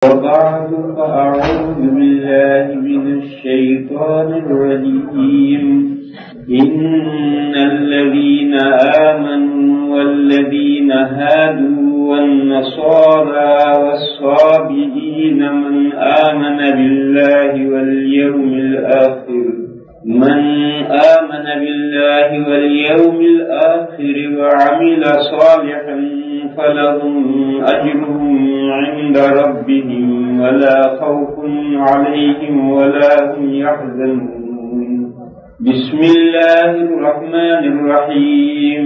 وبعد فأعوذ بالله من الشيطان الرجيم إن الذين آمنوا والذين هادوا والنصارى والصابئين من آمن بالله واليوم الآخر وعمل صالحا فلهم أجرهم عند ربهم ولا خوف عليهم ولا هم يحزنون. بسم الله الرحمن الرحيم.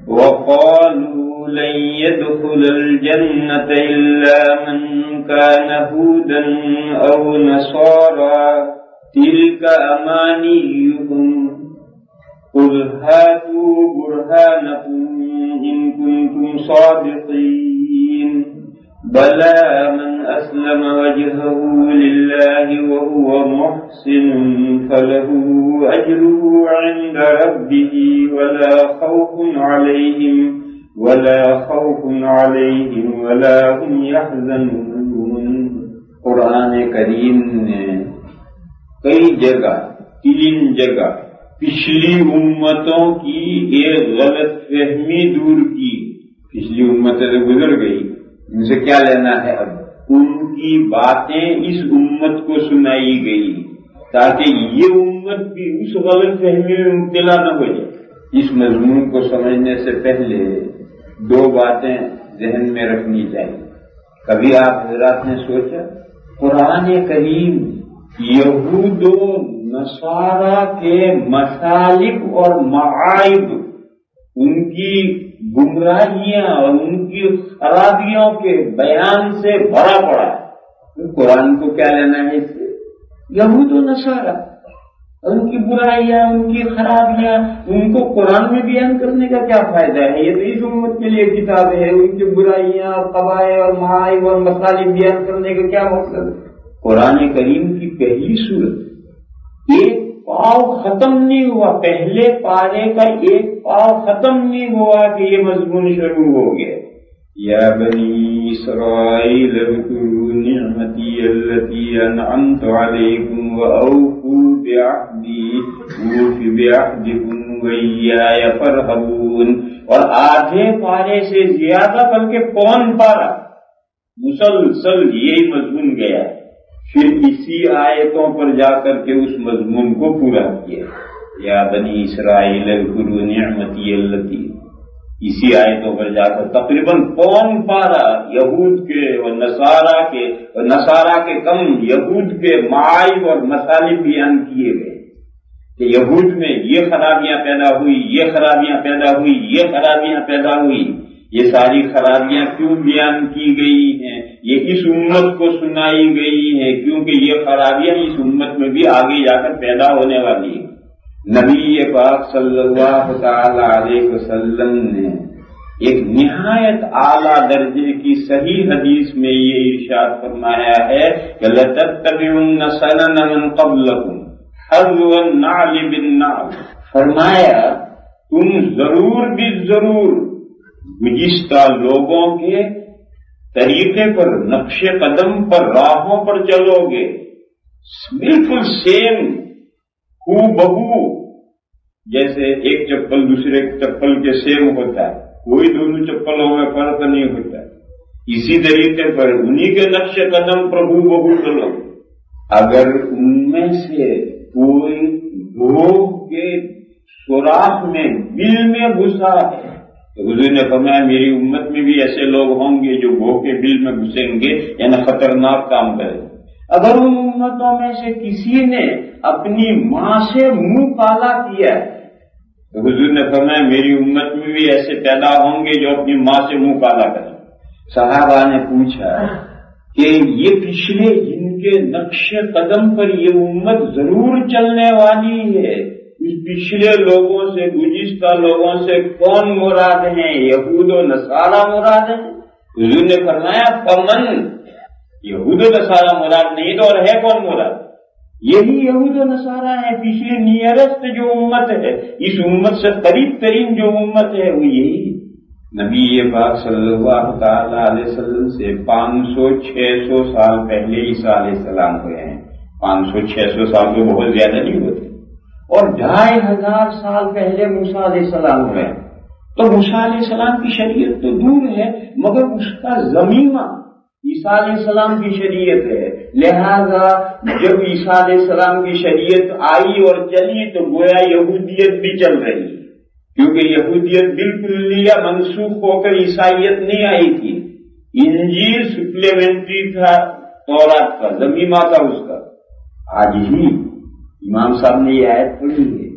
وقالوا لن يدخل الجنة إلا من كان هودا أو نصارى تلك أمانيهم قل هاتوا برهانكم إن كنتم صادقين بلى من أسلم وجهه لله وهو محسن فله أجره عند ربه ولا خوف عليهم ولا هم يحزنون. قرآن کریم نے کئی جگہ 3 جگہ پچھلی امتوں کی ایک غلط فہمی دور کی. پچھلی امتیں تو گزر گئی، ان سے کیا لینا ہے، اب ان کی باتیں اس امت کو سنائی گئی تاکہ یہ امت بھی اس غلط فہمی میں مبتلا نہ ہو جائے. اس مضمون کو سمجھنے سے پہلے 2 باتیں ذہن میں رکھنی چاہیے. کبھی آپ حضرات نے سوچا قرآن کریم یہود و نصارہ کے مسالک اور معائب، ان کی گمراہیاں اور ان کی خرابیوں کے بیان سے بھرا پڑا ہے؟ قرآن کو کیا لینا ہے اس سے؟ یہود و نصارہ ان کی برائیاں، ان کی خرابیاں، ان کو قرآن میں بیان کرنے کا کیا فائدہ ہے؟ یہ تو اس امت کے لیے کتاب ہے. ان کی برائیاں اور قبائح اور معائب اور مسالک بیان کرنے کا کیا مقصد ہے؟ قرآن کریم کی پہلی سورت ایک پاؤ ختم نہیں ہوا، پہلے پارے کا ایک پاؤ ختم نہیں ہوا کہ یہ مضمون شروع ہو گیا. یا بنی اسرائیل اذکروا نعمتی التی انعمت علیکم واوفوا بعہدی اوف بعہدکم وایای فارہبون. اور آدھے پارے سے زیادہ بلکہ پون پارا مسلسل یہی مضمون گیا ہے. پھر اسی آیتوں پر جا کر کے اس مضمون کو پورا کیا. یا بنی اسرائیل اذکروا نعمتی التی، اسی آیتوں پر جا کر تقریباً پون پارا یہود کے اور نصارہ کے کم یہود کے معائب اور مسالک بیان کیے گئے کہ یہود میں یہ خرابیاں پیدا ہوئی، یہ خرابیاں پیدا ہوئی، یہ خرابیاں پیدا ہوئی. یہ ساری خرابیاں کیوں بیان کی گئی ہیں؟ یہ اس امت کو سنائی گئی ہیں کیونکہ یہ خرابیاں اس امت میں بھی آگے جا کر پیدا ہونے والی ہیں. نبی پاک صلی اللہ تعالی علیہ وسلم نے ایک نہایت اعلیٰ درجے کی صحیح حدیث میں یہ ارشاد فرمایا ہے کہ لَتَتَّبِعُنَّ سَنَنَ مَنْ قَبْلَكُمْ حَذْوَ النَّعْلِ بِالنَّعْلِ. فرمایا تم ضرور بھی ضرور گزشتہ لوگوں کے طریقے پر، نقش قدم پر، راہوں پر چلو گے، بالکل سیم ہو بہو، جیسے ایک چپل دوسرے چپل کے سیم ہوتا ہے، کوئی دونوں چپلوں میں فرق نہیں ہوتا. اسی طریقے پر انہی کے نقش قدم پر ہو بہو چلو. اگر ان میں سے کوئی گروہ کے سوراخ میں بل میں گھسا ہے، حضور نے فرمایا میری امت میں بھی ایسے لوگ ہوں گے جو گھو کے بل میں گھسیں گے، یعنی خطرناک کام کریں. اگر ان امتوں میں سے کسی نے اپنی ماں سے منہ کالا کیا تو حضور نے فرمایا میری امت میں بھی ایسے پیدا ہوں گے جو اپنی ماں سے منہ کالا کریں. صحابہ نے پوچھا کہ یہ پچھلے جن کے نقش قدم پر یہ امت ضرور چلنے والی ہے، اس پچھلے لوگوں سے، گزشتہ لوگوں سے کون مراد ہیں؟ یہود و نصارہ مراد ہیں؟ حضور نے فرمایا فمن، یہود و نصارہ مراد نہیں تو اور ہے کون مراد؟ یہی یہود و نصارہ ہے. پچھلی نیرسٹ جو امت ہے، اس امت سے قریب ترین جو امت ہے وہ یہی. نبی پاک صلی اللہ تعالی علیہ وسلم سے 500-600 سال پہلے عیسیٰ علیہ السلام ہوئے ہیں. 500-600 سال تو بہت زیادہ نہیں ہوتے. اور 2500 سال پہلے موسیٰ علیہ السلام ہوئے ہیں. تو موسیٰ علیہ السلام کی شریعت تو دور ہے، مگر اس کا ضمیمہ عیسیٰ علیہ السلام کی شریعت ہے. لہذا جب عیسیٰ علیہ السلام کی شریعت آئی اور چلی تو گویا یہودیت بھی چل رہی ہے، کیونکہ یہودیت بالکل منسوخ ہو کر عیسائیت نہیں آئی تھی. انجیل سپلیمنٹری تھا تورات کا، ضمیمہ تھا اس کا. آج ہی امام صاحب نے یہ آیت پڑھی ہے،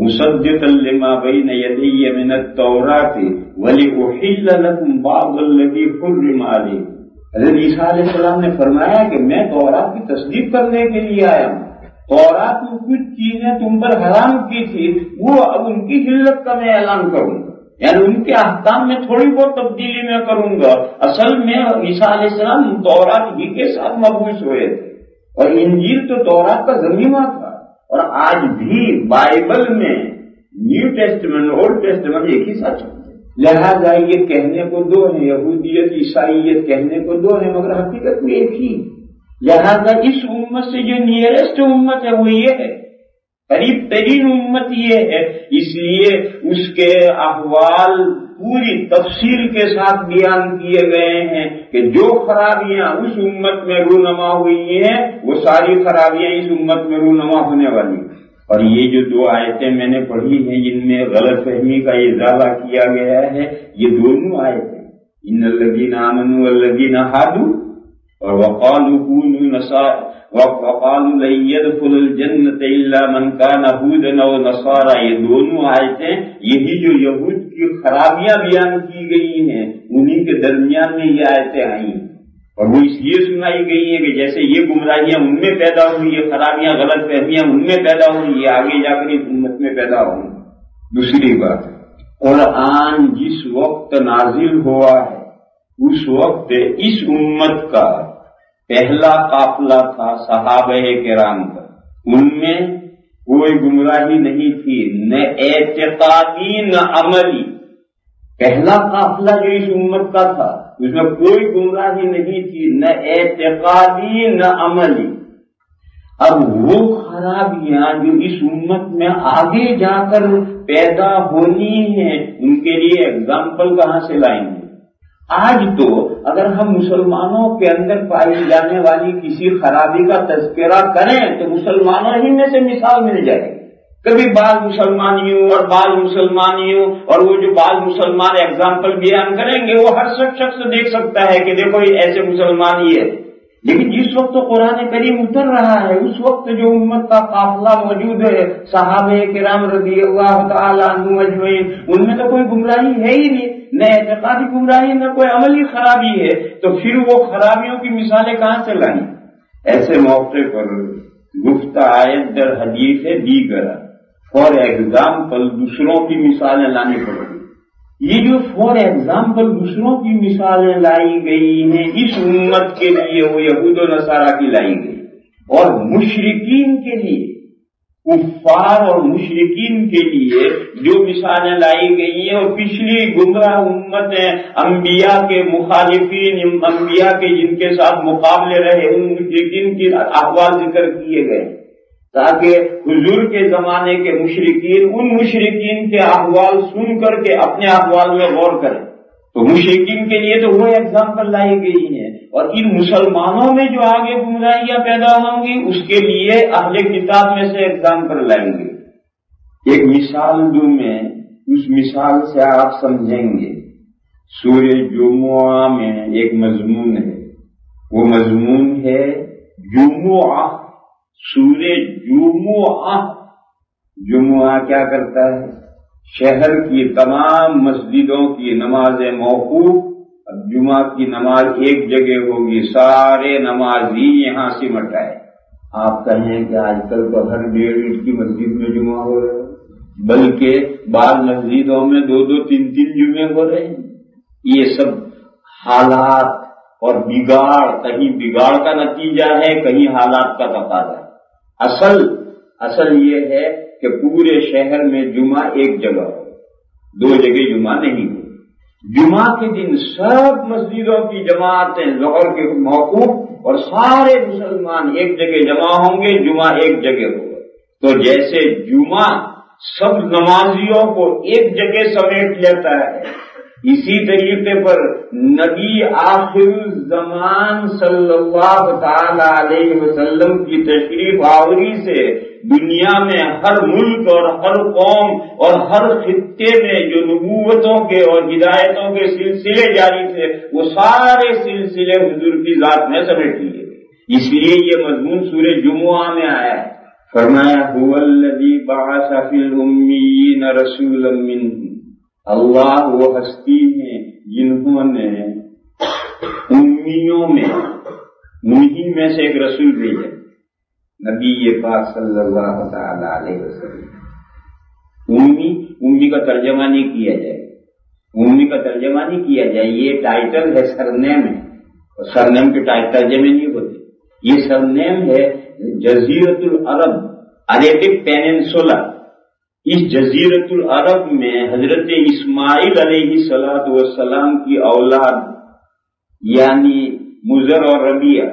مصدقا لما بین یدی من التوراۃ ولأحل لکم بعض الذی حرم علیکم. حضرت عیسیٰ علیہ السلام نے فرمایا کہ میں تورات کی تصدیق کرنے کے لیے آیا ہوں. تورات میں کچھ چیزیں تم پر حرام کی تھی، وہ اب ان کی حلت کا میں اعلان کروں گا، یعنی ان کے احکام میں تھوڑی بہت تبدیلی میں کروں گا. اصل میں عیسیٰ علیہ السلام تورات ہی کے ساتھ مبعوث ہوئے تھے، اور انجیل تو تورات کا ضمیمہ تھا. اور آج بھی بائبل میں نیو ٹیسٹمنٹ اولڈ ٹیسٹمنٹ ایک ہی ساتھ چلتے. لہٰذا یہ کہنے کو دو ہیں، یہودیت عیسائیت کہنے کو دو ہیں، مگر حقیقت میں ایک ہی. لہذا اس امت سے جو نیئرسٹ امت ہے وہ یہ ہے، قریب ترین امت یہ ہے. اس لیے اس کے احوال پوری تفصیل کے ساتھ بیان کیے گئے ہیں کہ جو خرابیاں اس امت میں رونما ہوئی ہیں وہ ساری خرابیاں اس امت میں رونما ہونے والی. اور یہ جو 2 آیتیں میں نے پڑھی ہیں جن میں غلط فہمی کا ازالہ کیا گیا ہے، یہ دونوں آیتیں ان الذین آمنوا والذین ہادوا اور وقالوا كونوا نصارى وقالوا لن يدخل الجنة الا من كان هودا او نصارى، یہ دونوں آیتیں یہی جو یہود کی خرابیاں بیان کی گئی ہیں انہی کے درمیان میں یہ آیتیں آئی ہیں. اور وہ اس لیے سنائی گئی ہے کہ جیسے یہ گمراہیاں ان میں پیدا ہوئی، یہ خرابیاں غلط فہمیاں ان میں پیدا ہوئی، یہ آگے جا کر اس امت میں پیدا ہوں. دوسری بات، قرآن جس وقت نازل ہوا ہے اس وقت اس امت کا پہلا قافلہ تھا صحابہ کرام کا. ان میں کوئی گمراہی نہیں تھی، نہ اعتقادی نہ عملی. پہلا قافلہ جو اس امت کا تھا اس میں کوئی گمراہی نہیں تھی، نہ اعتقادی نہ عملی. اب وہ خرابیاں جو اس امت میں آگے جا کر پیدا ہونی ہیں ان کے لیے اگزامپل کہاں سے لائیں گے؟ آج تو اگر ہم مسلمانوں کے اندر پائی جانے والی کسی خرابی کا تذکرہ کریں تو مسلمانوں ہی میں سے مثال مل جائے گی. کبھی بعض مسلمانیوں اور بعض مسلمانیوں، اور وہ جو بعض مسلمان ایگزامپل بیان کریں گے وہ ہر شخص دیکھ سکتا ہے کہ دیکھو یہ ایسے مسلمان ہی ہے. لیکن جس وقت قرآن کریم اتر رہا ہے اس وقت جو امت کا قافلہ موجود ہے صحابہ کرام رضی اللہ تعالیٰ عنہم اجمعین، ان میں تو کوئی گمراہی ہے ہی نہیں، نہ اعتقادی گمراہی نہ کوئی عملی خرابی ہے. تو پھر وہ خرابیوں کی مثالیں کہاں سے لائیں؟ ایسے موقع پر گفتہ آیت در حدیث دیگر فار ایگزامپل دوسروں کی مثالیں لانی پڑیں گی. یہ جو فار ایگزامپل دوسروں کی مثالیں لائی گئی ہیں اس امت کے لیے وہ یہود و نصارہ کی لائی گئی، اور مشرکین کے لیے، کفار اور مشرکین کے لیے جو مثالیں لائی گئی ہیں اور پچھلی گمراہ امتیں انبیاء کے مخالفین، انبیاء کے جن کے ساتھ مقابلے رہے ان مشرکین کے احوال ذکر کیے گئے تاکہ حضور کے زمانے کے مشرکین ان مشرکین کے احوال سن کر کے اپنے احوال میں غور کریں. تو مشرکین کے لیے تو وہ ایگزامپل لائی گئی ہیں، اور ان مسلمانوں میں جو آگے گمراہیاں پیدا ہوں گی اس کے لیے اہل کتاب میں سے ایگزامپل لائیں گے. ایک مثال دوں میں، اس مثال سے آپ سمجھیں گے. سورہ جمعہ میں ایک مضمون ہے، وہ مضمون ہے جمعہ. سورہ جمعہ، جمعہ کیا کرتا ہے؟ شہر کی تمام مسجدوں کی نمازیں موقوف. اب جمعہ کی نماز ایک جگہ ہوگی، سارے نمازی یہاں سمٹ آئے. آپ کہیں کہ آج کل تو ہر 1.5 اینٹ کی مسجد میں جمعہ ہو رہا ہے، بلکہ بعض مسجدوں میں 2-2 3-3 جمعے ہو رہے ہیں. یہ سب حالات اور بگاڑ، کہیں بگاڑ کا نتیجہ ہے، کہیں حالات کا تقاضا ہے. اصل یہ ہے کہ پورے شہر میں جمعہ ایک جگہ ہو، 2 جگہ جمعہ نہیں ہو. جمعہ کے دن سب مسجدوں کی جماعتیں ظہر کے موقوف اور سارے مسلمان ایک جگہ جمع ہوں گے، جمعہ ایک جگہ ہوگا۔ تو جیسے جمعہ سب نمازیوں کو ایک جگہ سمیٹ لیتا ہے، اسی طریقے پر نبی آخر الزمان صلی اللہ تعالی علیہ وسلم کی تشریف آوری سے دنیا میں ہر ملک اور ہر قوم اور ہر خطے میں جو نبوتوں کے اور ہدایتوں کے سلسلے جاری تھے وہ سارے سلسلے حضور کی ذات میں سمیٹ لیے گئے۔ اس لیے یہ مضمون سورہ جمعہ میں آیا ہے۔ فرمایا هو الذی بعث فی الامیین رسولا منہم، اللہ وہ ہستی ہیں جنہوں نے امیوں میں انہی میں سے ایک رسول بھیجا، نبی پاک صلی اللہ تعالی علیہ وسلم۔ امی کا ترجمہ نہیں کیا جائے، امی کا ترجمہ نہیں کیا جائے، یہ ٹائٹل ہے، سرنیم ہے، اور سرنیم کے ترجمے نہیں ہوتے۔ یہ سرنیم ہے جزیرت العرب، عربک پیننسولا۔ اس جزیرت العرب میں حضرت اسماعیل علیہ السلام کی اولاد یعنی مضر اور ربیہ،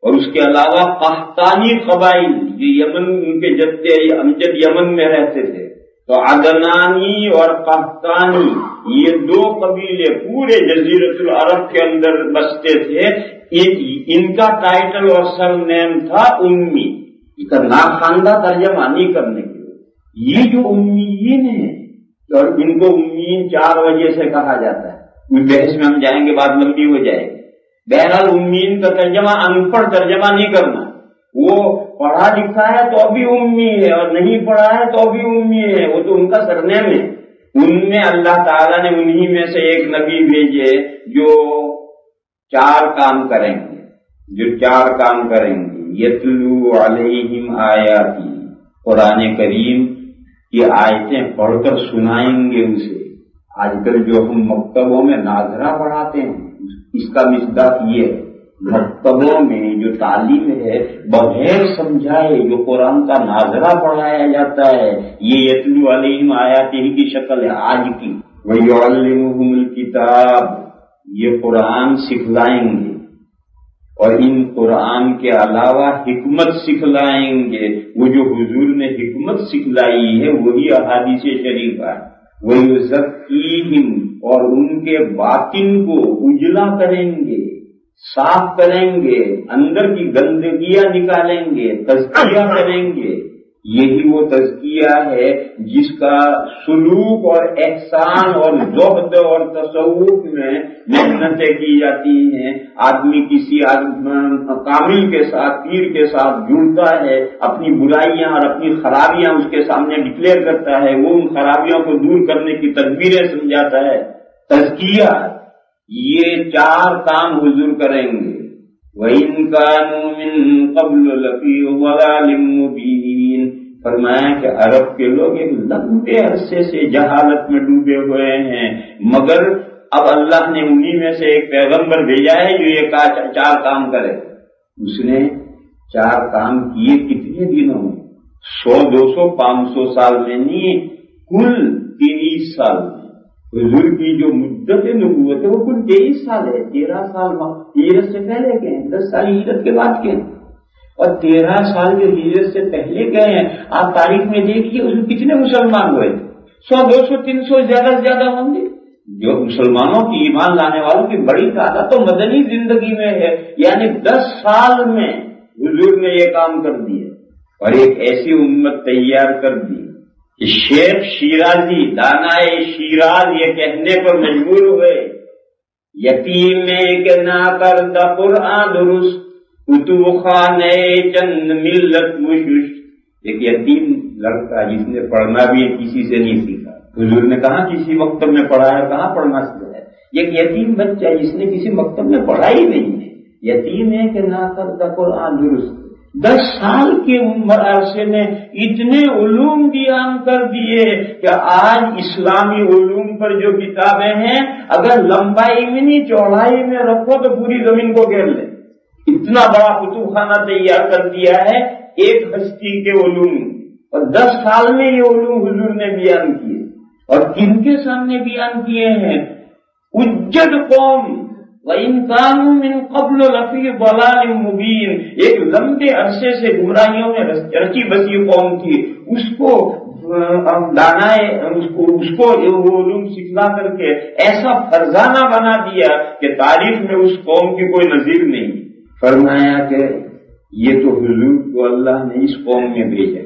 اور اس کے علاوہ قحطانی قبائل جو یمن ان کے جب یمن میں رہتے تھے، تو عدنانی اور قحطانی یہ دو قبیلے پورے جزیرت العرب کے اندر بستے تھے۔ ان کا ٹائٹل اور سر نیم تھا امی۔ اس کا ناخواندہ ترجمہ نہیں کرنے کے لیے یہ جو امیین ہیں، اور ان کو امیین 4 وجہ سے کہا جاتا ہے، اس بحث میں ہم جائیں گے، بات لمبی ہو جائے گی۔ بہرحال امیین کا ترجمہ ان پڑھ ترجمہ نہیں کرنا، وہ پڑھا لکھا ہے تو ابھی امی ہے اور نہیں پڑھا ہے تو ابھی امی ہے، وہ تو ان کا سرنیم ہے۔ ان میں اللہ تعالیٰ نے انہی میں سے ایک نبی بھیجے جو 4 کام کریں گے، یتلو علیہم آیاتی، قرآن کریم کی آیتیں پڑھ کر سنائیں گے اسے۔ آج کل جو ہم مکتبوں میں ناظرہ پڑھاتے ہیں، اس کا مصداق یہ ہے، مکتبوں میں جو تعلیم ہے بغیر سمجھائے جو قرآن کا ناظرہ پڑھایا جاتا ہے، یہ یتلو علیہم آیاتہ کی شکل ہے آج کی۔ وَيُعَلِّمُهُمُ الْكِتَابَ، یہ قرآن سکھلائیں گے، اور ان قرآن کے علاوہ حکمت سکھلائیں گے۔ وہ جو حضور نے حکمت سکھلائی ہے وہی احادیث شریفہ ہے۔ وَيُزَكِّيهِمْ، اور ان کے باطن کو اجلا کریں گے، صاف کریں گے، اندر کی گندگیاں نکالیں گے، تزکیہ کریں گے۔ یہی وہ تزکیہ ہے جس کا سلوک اور احسان اور زہد اور تصوف میں محنتیں کی جاتی ہیں۔ آدمی کسی کامل کے ساتھ، پیر کے ساتھ جڑتا ہے، اپنی برائیاں اور اپنی خرابیاں اس کے سامنے ڈکلیئر کرتا ہے، وہ ان خرابیوں کو دور کرنے کی تدبیریں سمجھاتا ہے۔ تزکیہ، یہ 4 کام حضور کریں گے۔ وَإِن كَانُوا مِن قَبْلُ لَفِي ضَلَالٍ مُّبِينٍ، فرمایا کہ عرب کے لوگ ایک لمبے عرصے سے جہالت میں ڈوبے ہوئے ہیں، مگر اب اللہ نے انہی میں سے ایک پیغمبر بھیجا ہے جو یہ 4 کام کرے۔ اس نے 4 کام کیے کتنے دنوں میں؟ 100 200 500 سال میں نہیں، کل 23 سال میں۔ حضور کی جو مدت نبوت ہے وہ کل 23 سال ہے۔ 13 سال ہجرت سے پہلے گئے ہیں، 10 سال ہجرت کے بعد گئے ہیں، اور 13 سال جو ہجرت سے پہلے گئے ہیں، آپ تاریخ میں دیکھیے اس میں کتنے مسلمان ہوئے تھے؟ 100 200 300 زیادہ سے زیادہ ہوں گے۔ جو مسلمانوں کی ایمان لانے والوں کی بڑی تعداد تو مدنی زندگی میں ہے، یعنی 10 سال میں حضور نے یہ کام کر دیے اور ایک ایسی امت تیار کر دی۔ شیخ شیرازی، دانائے شیراز، یہ کہنے پر مجبور ہوئے، یتیم کہ نہ کرتا قرآن درست، کتب خانے چند ملت مشش۔ ایک یتیم لڑکا جس نے پڑھنا بھی کسی سے نہیں سیکھا، حضور نے کہا کسی مکتب میں پڑھا ہے، کہاں پڑھنا سیکھا ہے؟ ایک یتیم بچہ جس نے کسی مکتب میں پڑھا ہی نہیں ہے، یتیم ہے کہ نہ کرتا قرآن درست۔ 10 سال کے عرصے میں اتنے علوم بیان کر دیے کہ آج اسلامی علوم پر جو کتابیں ہیں اگر لمبائی میں نہیں چوڑائی میں رکھو تو پوری زمین کو گھیر لے۔ اتنا بڑا کتب خانہ تیار کر دیا ہے ایک ہستی کے علوم، اور 10 سال میں یہ علوم حضور نے بیان کیے، اور کن کے سامنے بیان کیے ہیں؟ اجد قوم وَإِن كَانُوا مِن قَبْلُ لَفِي ضَلَالٍ مُبِينٍ، ایک لمبے عرصے سے گمراہیوں میں رچی بسی قوم تھی، اس کو اس کو وہ علوم سکھلا کر کے ایسا فرزانہ بنا دیا کہ تاریخ میں اس قوم کی کوئی نظیر نہیں۔ فرمایا کہ یہ تو حضور کو اللہ نے اس قوم میں بھیجا،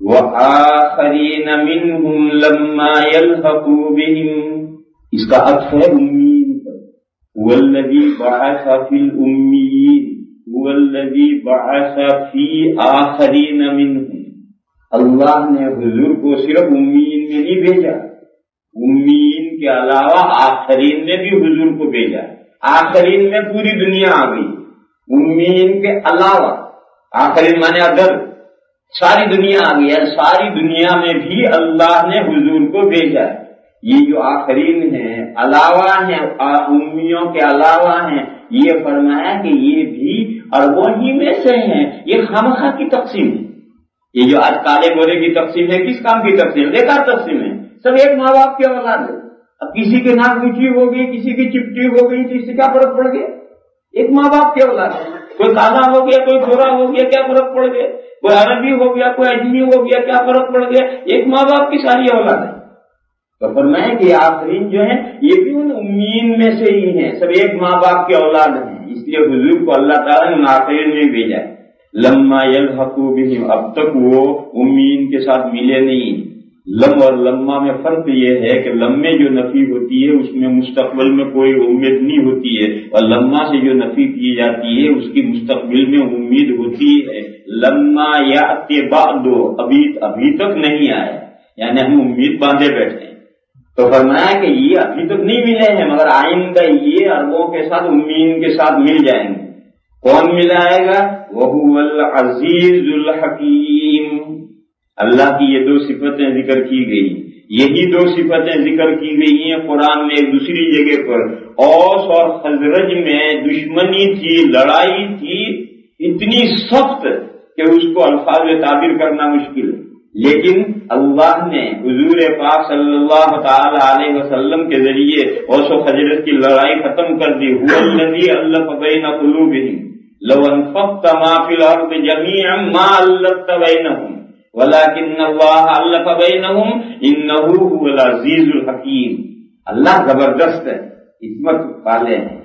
وَآخَرِينَ مِنْهُمْ لَمَّا يَلْحَقُوا بِهِمْ، اس کا عطف ہے امین پر، وَالَّذِي بَعَثَ فِي الْأُمِّيِّينَ وَالَّذِي بَعَثَ فِي آخَرِينَ مِنْهُمْ، اللہ نے حضور کو صرف امین میں نہیں بھیجا، امین کے علاوہ آخرین نے بھی حضور کو بھیجا۔ آخرین میں پوری دنیا آ گئی، امین کے علاوہ آخرین مانے ادر ساری دنیا آ گئی ہے، ساری دنیا میں بھی اللہ نے حضور کو بھیجا ہے۔ یہ جو آخرین ہیں علاوہ ہیں، امیوں کے علاوہ ہیں، یہ فرمایا کہ یہ بھی اربوں ہی میں سے ہیں۔ یہ خامخواہ کی تقسیم ہے، یہ جو آج کالے گورے کی تقسیم ہے کس کام کی تقسیم؟ بیکار تقسیم ہے، سب ایک ماں باپ کے اولاد ہے۔ اب کسی کے ناک اونچی ہو گئی، کسی کی چپٹی ہو گئی، تو اس سے کیا فرق پڑ گیا؟ ایک ماں باپ کے اولاد ہے، کوئی کالا ہو گیا کوئی گورا ہو گیا، کیا فرق پڑ گیا؟ کوئی عربی ہو گیا کوئی اجمی ہو گیا، کیا فرق پڑ گیا؟ ایک ماں باپ کی ساری اولاد ہے۔ تو فرمائے کہ آخرین جو ہیں یہ بھی ان امین میں سے ہی ہیں، سب ایک ماں باپ کے اولاد ہیں، اس لیے حضور کو اللہ تعالیٰ نے ان آخرین میں بھیجا ہے۔ لما یلحقوا بہم، اب تک وہ امین کے ساتھ ملے نہیں۔ لم اور لما میں فرق یہ ہے کہ لمے جو نفی ہوتی ہے اس میں مستقبل میں کوئی امید نہیں ہوتی ہے، اور لما سے جو نفی کی جاتی ہے اس کی مستقبل میں امید ہوتی ہے۔ لما یأتی بعد، ابھی تک نہیں آیا، یعنی ہم امید باندھے بیٹھے ہیں۔ تو فرمایا کہ یہ ابھی تک نہیں ملے ہیں، مگر آئندہ یہ اربوں کے ساتھ امین کے ساتھ مل جائیں گے۔ کون ملائے گا؟ وَهُوَ الْعَزِيزُ الْحَكِيمُ۔ اللہ کی یہ دو صفتیں ذکر کی گئی، یہی دو صفتیں ذکر کی گئی ہیں قرآن میں ایک دوسری جگہ پر۔ اوس اور خزرج میں دشمنی تھی، لڑائی تھی اتنی سخت کہ اس کو الفاظ میں تعبیر کرنا مشکل ہے، لیکن اللہ نے حضور پاک صلی اللہ تعالی علیہ وسلم کے ذریعے اوس و خزرج کی لڑائی ختم کر دی۔ هُوَ الَّذِي أَلَّفَ بَيْنَ قُلُوبِهِمْ لَوْ أَنفَقْتَ مَا فِي الْأَرْضِ جَمِيعًا مَا أَلَّفْتَ بَيْنَهُمْ وَلَكِنَّ اللَّهَ أَلَّفَ بَيْنَهُمْ إِنَّهُ هُوَ الْعَزِيزُ الْحَكِيمُ۔ اللہ زبردست ہے، حکمت والے ہیں۔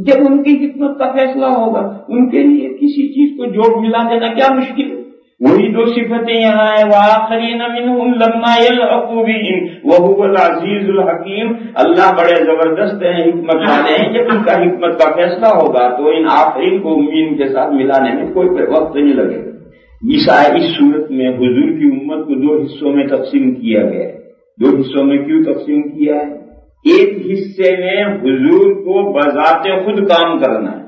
جب ان کی حکمت کا فیصلہ ہوگا ان کے لیے کسی چیز کو جوڑ ملا دینا کیا مشکل ہے۔ وہی دو صفتیں یہاں ہیں، وَآخَرِينَ مِنْهُمْ لَمَّا يَلْحَقُوا بِهِمْ وَهُوَ الْعَزِيزُ الْحَكِيمُ۔ اللہ بڑے زبردست ہیں، حکمت والے ہیں، جب ان کا حکمت کا فیصلہ ہوگا تو ان آخرین کو امین کے ساتھ ملانے میں کوئی وقت نہیں لگے گا۔ اس صورت میں حضور کی امت کو دو حصوں میں تقسیم کیا گیا ہے۔ دو حصوں میں کیوں تقسیم کیا ہے؟ ایک حصے میں حضور کو بذات خود کام کرنا ہے،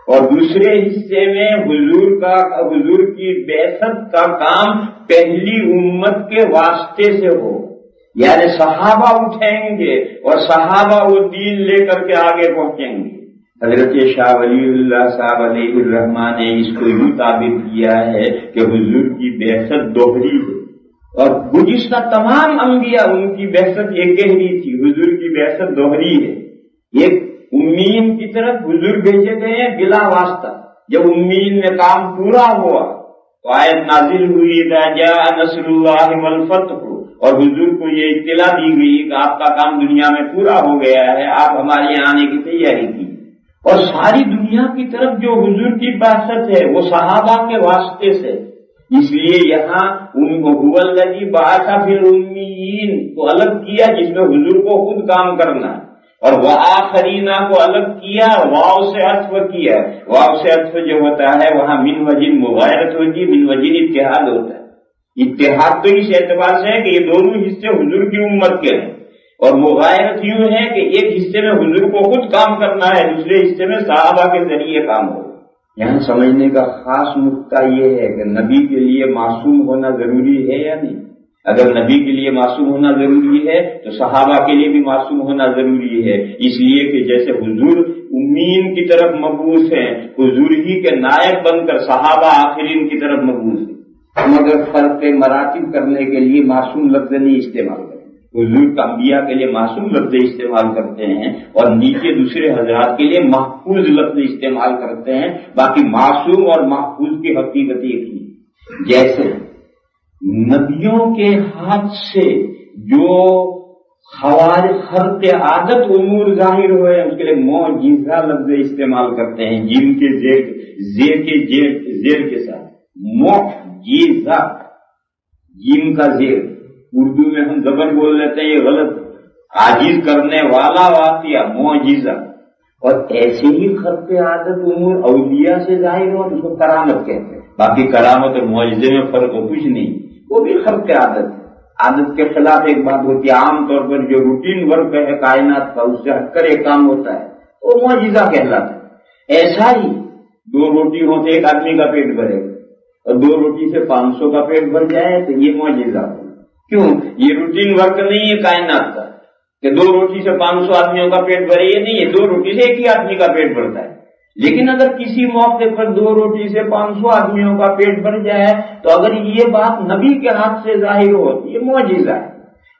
اور دوسرے حصے میں حضور کی بعثت کا کام پہلی امت کے واسطے سے ہو، یعنی صحابہ اٹھیں گے اور صحابہ وہ دین لے کر کے آگے پہنچیں گے۔ حضرت شاہ ولی اللہ صاحب علیہ الرحمٰن نے اس کو یوں تعبیر کیا ہے کہ حضور کی بعثت دوہری ہے، اور گزشتہ تمام انبیاء ان کی بعثت ایک گہری تھی، حضور کی بعثت دوہری ہے۔ ایک امین کی طرف حضور بھیجے گئے ہیں بلا واسطہ، جب امین میں کام پورا ہوا تو آیت نازل ہوئی اذا جاء نصر اللہ والفتح، اور حضور کو یہ اطلاع دی گئی کہ آپ کا کام دنیا میں پورا ہو گیا ہے، آپ ہمارے یہاں آنے کی تیاری کی۔ اور ساری دنیا کی طرف جو حضور کی بعثت ہے وہ صحابہ کے واسطے سے، اس لیے یہاں هُوَ الَّذِي بَعَثَ فِي الْأُمِّيِّينَ کو الگ کیا جس میں حضور کو خود کام کرنا ہے، اور وآخرین کو الگ کیا، واو سے عطف کیا۔ واو سے عطف جو ہوتا ہے وہاں من وجہ مغایرت ہوتی ہے، من وجہ اتحاد ہوتا ہے۔ اتحاد تو اس اعتبار سے ہے کہ یہ دونوں حصے حضور کی امت کے ہیں، اور مغایرت یوں ہے کہ ایک حصے میں حضور کو خود کام کرنا ہے، دوسرے حصے میں صحابہ کے ذریعے کام ہو۔ یہاں سمجھنے کا خاص نقطہ یہ ہے کہ نبی کے لیے معصوم ہونا ضروری ہے یا نہیں؟ اگر نبی کے لیے معصوم ہونا ضروری ہے تو صحابہ کے لیے بھی معصوم ہونا ضروری ہے، اس لیے کہ جیسے حضور امین کی طرف مبعوث ہیں، حضور ہی کے نائب بن کر صحابہ آخرین کی طرف مبعوث ہیں۔ ہم اگر فرق مراتب کرنے کے لیے معصوم لفظ نہیں استعمال کریں، حضور کا انبیاء کے لیے معصوم لفظ استعمال کرتے ہیں اور نیچے دوسرے حضرات کے لیے محفوظ لفظ استعمال کرتے ہیں، باقی معصوم اور محفوظ کی حقیقت ایک ہی۔ جیسے نبیوں کے ہاتھ سے جو خرق عادت امور ظاہر ہوئے اس کے لیے معجزہ لفظ استعمال کرتے ہیں، جن کے زیر کے ساتھ معجزہ، جن کا زیر۔ اردو میں ہم زبر بول لیتے ہیں، یہ غلط، عاجز کرنے والا واقعہ معجزہ۔ اور ایسے ہی خرق عادت امور اولیاء سے ظاہر ہو اس کو کرامت کہتے ہیں۔ باقی کرامت اور معجزے میں فرق ہو کچھ نہیں، وہ بھی خرق عادت ہے۔ عادت کے خلاف ایک بات ہوتی ہے، عام طور پر جو روٹین ورک ہے کائنات کا اس سے ہٹ کر ایک کام ہوتا ہے وہ معجزہ کہلاتا ہے۔ ایسا ہی 2 روٹی ہوتے ایک آدمی کا پیٹ بھرے گا اور 2 روٹی سے 500 کا پیٹ بھر جائے تو یہ معجزہ ہو۔ کیوں؟ یہ روٹین ورک نہیں ہے کائنات کا کہ 2 روٹی سے 500 آدمیوں کا پیٹ بھرے، یہ نہیں ہے، 2 روٹی سے ایک ہی آدمی کا پیٹ بھرتا ہے۔ لیکن اگر کسی موقع پر 2 روٹی سے 500 آدمیوں کا پیٹ بھر جائے تو اگر یہ بات نبی کے ہاتھ سے ظاہر ہو تو یہ معجزہ ہے،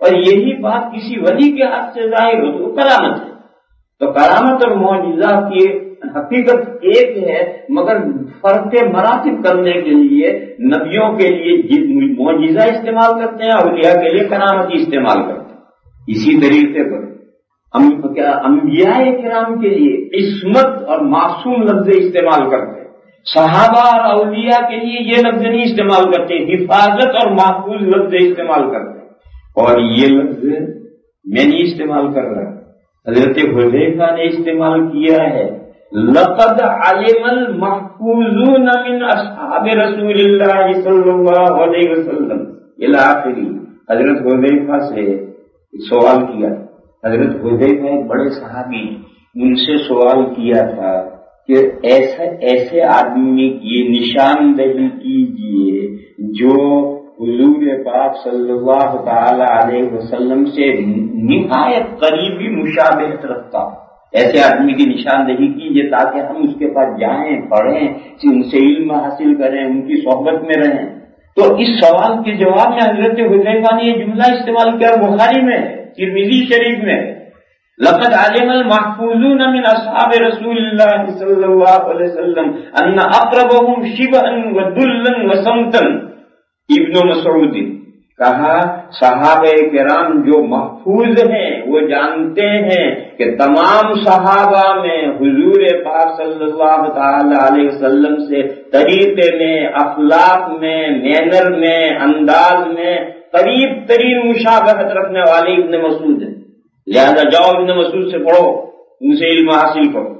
اور یہی بات کسی ولی کے ہاتھ سے ظاہر ہو تو وہ کرامت ہے۔ تو کرامت اور معجزہ کی حقیقت ایک ہے، مگر فرق مراتب کرنے کے لیے نبیوں کے لیے معجزہ استعمال کرتے ہیں، اولیاء کے لیے کرامت استعمال کرتے ہیں۔ اسی طریقے پر انبیاء کرام کے لیے عصمت اور معصوم لفظ استعمال کرتے ہیں، صحابہ اور اولیاء کے لیے یہ لفظ نہیں استعمال کرتے، حفاظت اور محفوظ لفظ استعمال کرتے ہیں۔ اور یہ لفظ میں نہیں استعمال کر رہا، حضرت حذیفہ نے استعمال کیا ہے، لقد علم المحفوظون من اصحاب رسول اللہ صلی اللہ علیہ وسلم الی آخری۔ حضرت حذیفہ سے سوال کیا، حضرت حذیفہ ایک بڑے صحابی، ان سے سوال کیا تھا کہ ایسے آدمی کی نشاندہی کیجیے جو حضور پاک صلی اللہ تعالی علیہ وسلم سے نہایت قریبی مشابہت رکھتا، ایسے آدمی کی نشاندہی کیجیے تاکہ ہم اس کے پاس جائیں، پڑھیں، ان سے علم حاصل کریں، ان کی صحبت میں رہیں۔ تو اس سوال کے جواب میں حضرت حذیفہ نے یہ جملہ استعمال کیا، بخاری میں ہے، ترمذی شریف میں، لقد علم المحفوظون من اصحاب رسول اللہ صلی اللہ علیہ وسلم ان اقربهم شبعا وذلا وصمتا۔ ابن مسعود کہا صحابہ کرام جو محفوظ ہیں وہ جانتے ہیں کہ تمام صحابہ میں حضور پاک صلی اللہ تعالی علیہ وسلم سے طریقے میں، اخلاق میں، مینر میں، انداز میں قریب ترین مشابہت رکھنے والے ابن مسعود ہیں، لہذا جاؤ ابن مسعود سے پڑھو، ان سے علم حاصل کرو۔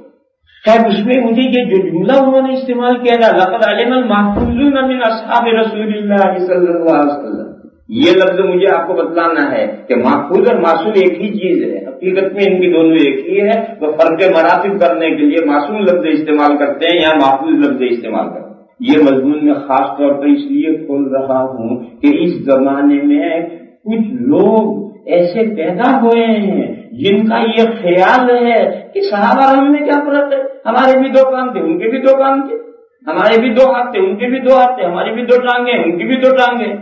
خیر اس میں مجھے یہ جو جملہ انہوں نے استعمال کیا تھا، لقد علم المحفوظون من اصحاب رسول اللہ صلی اللہ علیہ وسلم، یہ لفظ مجھے آپ کو بتلانا ہے کہ محفوظ اور معصوم ایک ہی چیز ہے، حقیقت میں ان کی دونوں ایک ہی ہے، وہ فرق مراتب کرنے کے لیے معصوم لفظ استعمال کرتے ہیں یا محفوظ لفظ استعمال کرتے ہیں۔ یہ مضمون میں خاص طور پر اس لیے کھول رہا ہوں کہ اس زمانے میں کچھ لوگ ایسے پیدا ہوئے ہیں جن کا یہ خیال ہے کہ صحابہ ہم میں کیا فرق ہے، ہمارے بھی 2 کان تھے، ان کے بھی 2 کان تھے، ہمارے بھی 2 ہاتھ تھے، ان کے بھی 2 ہاتھ تھے، ہماری بھی 2 ٹانگیں، ان کی بھی 2 ٹانگیں،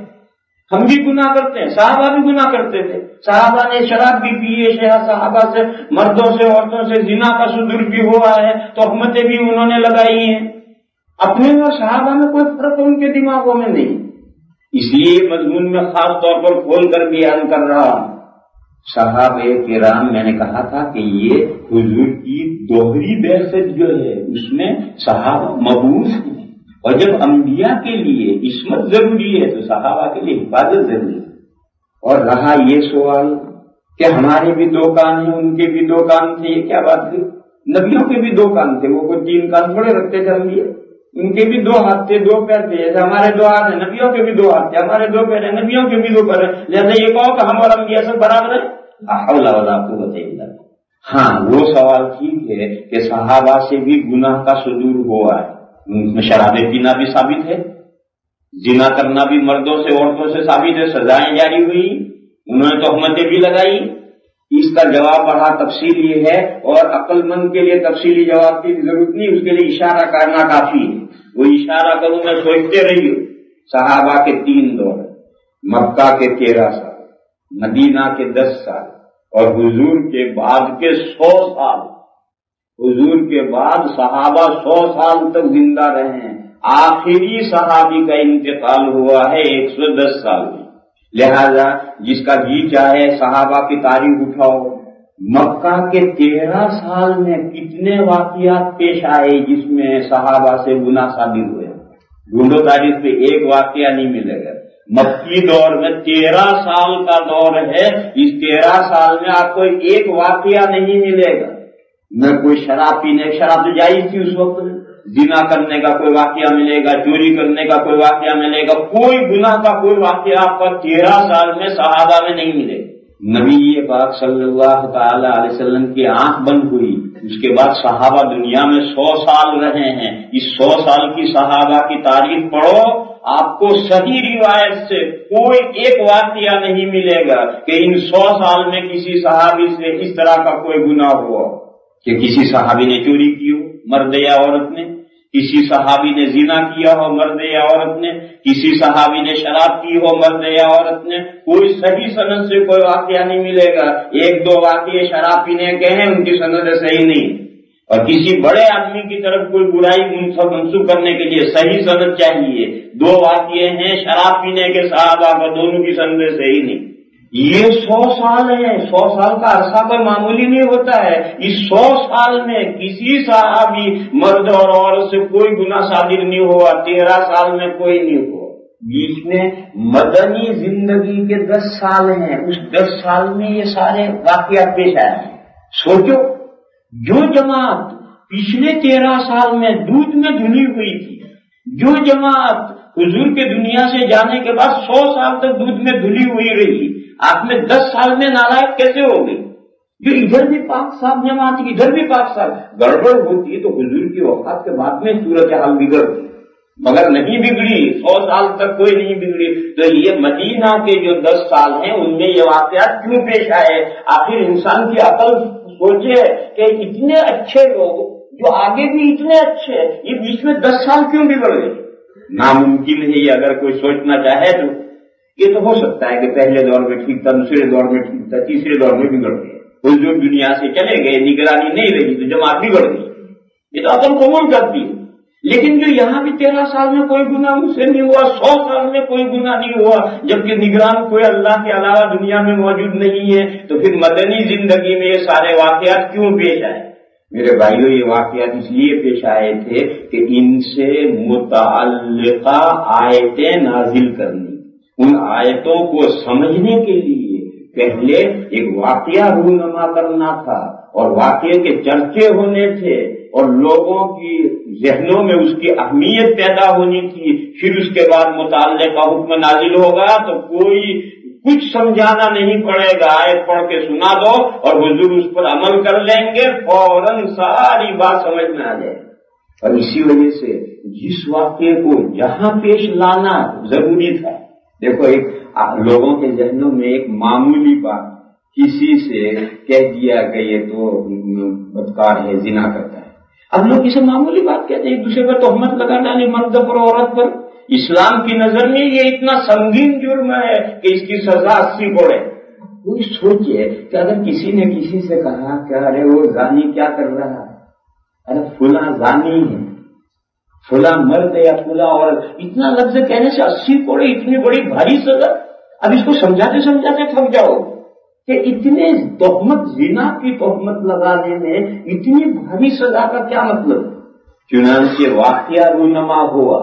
ہم بھی گناہ کرتے ہیں، صحابہ بھی گناہ کرتے تھے، صحابہ نے شراب بھی پی ہے، صحابہ سے مردوں سے عورتوں سے زنا کا صدور بھی ہوا ہے، تہمتیں بھی انہوں نے لگائی ہیں، اپنے اور صحابہ میں کوئی فرق ان کے دماغوں میں نہیں۔ اس لیے مضمون میں خاص طور پر کھول کر بیان کر رہا ہوں۔ صحابہ کرام میں نے کہا تھا کہ یہ حضور کی دوہری بعثت جو ہے اس میں صحابہ مبعوث ہیں، اور جب انبیاء کے لیے عصمت ضروری ہے تو صحابہ کے لیے حفاظت ضروری ہے۔ اور رہا یہ سوال کہ ہمارے بھی 2 کان ہیں، ان کے بھی 2 کان تھے، یہ کیا بات تھی؟ نبیوں کے بھی 2 کان تھے، وہ کوئی 3 کان تھوڑے رکھتے تھے انبیاء، ان کے بھی 2 ہاتھ تھے، 2 پیر تھے، جیسے ہمارے 2 ہاتھ ہیں، نبیوں کے بھی 2 ہاتھ تھے، ہمارے 2 پیر ہیں، نبیوں کے بھی 2 پیر ہیں، لہذا یہ کہو کہ ہم اور انبیاء سب برابر ہیں، لا حول ولا قوت الا باللہ۔ ہاں وہ سوال ٹھیک ہے کہ صحابہ سے بھی گناہ کا صدور ہوا ہے، شراب پینا بھی ثابت ہے، زنا کرنا بھی مردوں سے عورتوں سے ثابت ہے، سزائیں جاری ہوئی، انہوں نے تہمتیں بھی لگائی۔ اس کا جواب بڑا تفصیلی ہے اور عقل مند کے لیے تفصیلی جواب کی ضرورت نہیں، اس کے لیے اشارہ کرنا کافی ہے۔ وہ اشارہ کروں میں سوچتے رہیے، صحابہ کے 3 دور، مکہ کے 13 سال، مدینہ کے 10 سال اور حضور کے بعد کے 100 سال. حضور کے بعد صحابہ 100 سال تک زندہ رہے ہیں. آخری صحابی کا انتقال ہوا ہے 110 سال میں. لہذا جس کا جی چاہے صحابہ کی تاریخ اٹھاؤ. مکہ کے 13 سال میں کتنے واقعات پیش آئے جس میں صحابہ سے گناہ صادر ہوئے. ڈھونڈو تاریخ پہ ایک واقعہ نہیں ملے گا. مکی دور میں 13 سال کا دور ہے. اس 13 سال میں آپ کو ایک واقعہ نہیں ملے گا. نہ کوئی شراب پینے، شراب تو جائز تھی اس وقت، زنا کرنے کا کوئی واقعہ ملے گا، چوری کرنے کا کوئی واقعہ ملے گا. کوئی گناہ کا کوئی واقعہ آپ کو 13 سال میں صحابہ میں نہیں ملے گا. نبی پاک صلی اللہ تعالی علیہ وسلم کی آنکھ بند ہوئی. اس کے بعد صحابہ دنیا میں 100 سال رہے ہیں. اس 100 سال کی صحابہ کی تاریخ پڑھو، آپ کو صحیح روایت سے کوئی ایک واقعہ نہیں ملے گا کہ ان 100 سال میں کسی صحابی سے اس طرح کا کوئی گناہ ہوا کہ کسی صحابی نے چوری کی ہو، مرد یا عورت نے، کسی صحابی نے زنا کیا ہو، مرد یا عورت نے، کسی صحابی نے شراب کی ہو، مرد یا عورت نے. کوئی صحیح سند سے کوئی واقعہ نہیں ملے گا. 1-2 واقعے شراب پینے کے ہیں، ان کی سند صحیح نہیں. اور کسی بڑے آدمی کی طرف کوئی برائی منسوخ کرنے کے لیے صحیح سند چاہیے. 2 واقعے ہیں شراب پینے کے صحابہ کا، دونوں کی سند صحیح نہیں. یہ 100 سال ہے. 100 سال کا عرصہ کوئی معمولی نہیں ہوتا ہے. اس 100 سال میں کسی صحابی مرد اور عورت سے کوئی گناہ صادر نہیں ہوا. 13 سال میں کوئی نہیں ہوا. بیچ میں مدنی زندگی کے 10 سال ہیں. اس 10 سال میں یہ سارے واقعات پیش آئے ہیں. سوچو، جو جماعت پچھلے 13 سال میں دودھ میں دھلی ہوئی تھی، جو جماعت حضور کے دنیا سے جانے کے بعد 100 سال تک دودھ میں دھلی ہوئی رہی، آپ میں 10 سال میں نالائق کیسے ہو گئی؟ جو ادھر بھی پاک صاحب جماعت کی، ادھر بھی پاک صاحب. گڑبڑ ہوتی تو حضور کی وفات کے بعد میں صورتحال بگڑتی، مگر نہیں بگڑی. 100 سال تک کوئی نہیں بگڑی. تو یہ مدینہ کے جو 10 سال ہیں ان میں یہ واقعات کیوں پیش آئے؟ آخر انسان کی عقل سوچے کہ اتنے اچھے لوگ جو آگے بھی اتنے اچھے، یہ بیچ میں 10 سال کیوں بگڑ گئے؟ ناممکن ہے یہ. اگر کوئی سوچنا چاہے تو یہ تو ہو سکتا ہے کہ پہلے دور میں ٹھیک تھا، دوسرے دور میں ٹھیک تھا، تیسرے دور میں بگڑ گئے. حضور دنیا سے چلے گئے، نگرانی نہیں رہی تو جماعت بگڑ گئی. یہ تو عقل قبول کرتی ہے. لیکن جو یہاں بھی 13 سال میں کوئی گناہ مجھ سے نہیں ہوا، 100 سال میں کوئی گناہ نہیں ہوا، جبکہ نگران کوئی اللہ کے علاوہ دنیا میں موجود نہیں ہے، تو پھر مدنی زندگی میں یہ سارے واقعات کیوں پیش آئے؟ میرے بھائیوں، یہ واقعات اس لیے پیش آئے تھے کہ ان سے متعلقہ آیتیں نازل کرنی. ان آیتوں کو سمجھنے کے لیے پہلے ایک واقعہ رونما کرنا تھا، اور واقعے کے چرچے ہونے تھے، اور لوگوں کی ذہنوں میں اس کی اہمیت پیدا ہونی تھی. پھر اس کے بعد متعلقہ حکم نازل ہوگا تو کوئی کچھ سمجھانا نہیں پڑے گا. آیت پڑھ کے سنا دو اور حضور اس پر عمل کر لیں گے، فوراً ساری بات سمجھ میں آ جائے. اور اسی وجہ سے جس واقعے کو جہاں پیش لانا ضروری تھا، دیکھو ایک لوگوں کے ذہنوں میں ایک معمولی بات کسی سے کہہ دیا کہ یہ تو بدکار ہے، زنا کرتا ہے. اب لوگ اسے معمولی بات کہتے ہیں، ایک دوسرے پر تہمت لگا ڈالیں، مرد پر عورت پر. اسلام کی نظر میں یہ اتنا سنگین جرم ہے کہ اس کی سزا 80 پڑے. کوئی سوچے کہ اگر کسی نے کسی سے کہا کہ ارے وہ زانی کیا کر رہا ہے، ارے فلاں زانی ہے، فلاں مرد یا فلاں عورت، اتنا لفظ کہنے سے 80 پڑے، اتنی بڑی بھاری سزا. اب اس کو سمجھاتے سمجھاتے تھک جاؤ کہ اتنے تہمت، زنا کی تہمت لگانے میں اتنی بھاری سزا کا کیا مطلب؟ چنانچہ واقعہ رونما ہوا.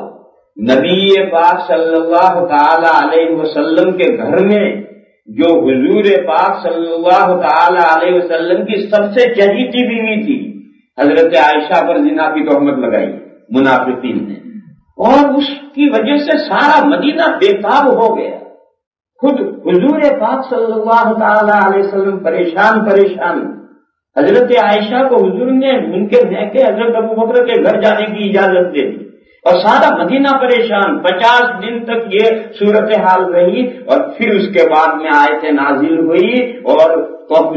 نبی پاک صلی اللہ تعالی علیہ وسلم کے گھر میں جو حضور پاک صلی اللہ تعالی علیہ وسلم کی سب سے چہیتی بیوی تھی، حضرت عائشہ پر زنا کی تہمت لگائی منافقین نے، اور اس کی وجہ سے سارا مدینہ بےتاب ہو گیا. خود حضور پاک صلی اللہ تعالی علیہ وسلم پریشان. حضرت عائشہ کو حضور نے ان کے میکے حضرت ابوبکر کے گھر جانے کی اجازت دے دی، اور سارا مدینہ پریشان. 50 دن تک یہ صورتحال رہی، اور پھر اس کے بعد میں آیتیں نازل ہوئی اور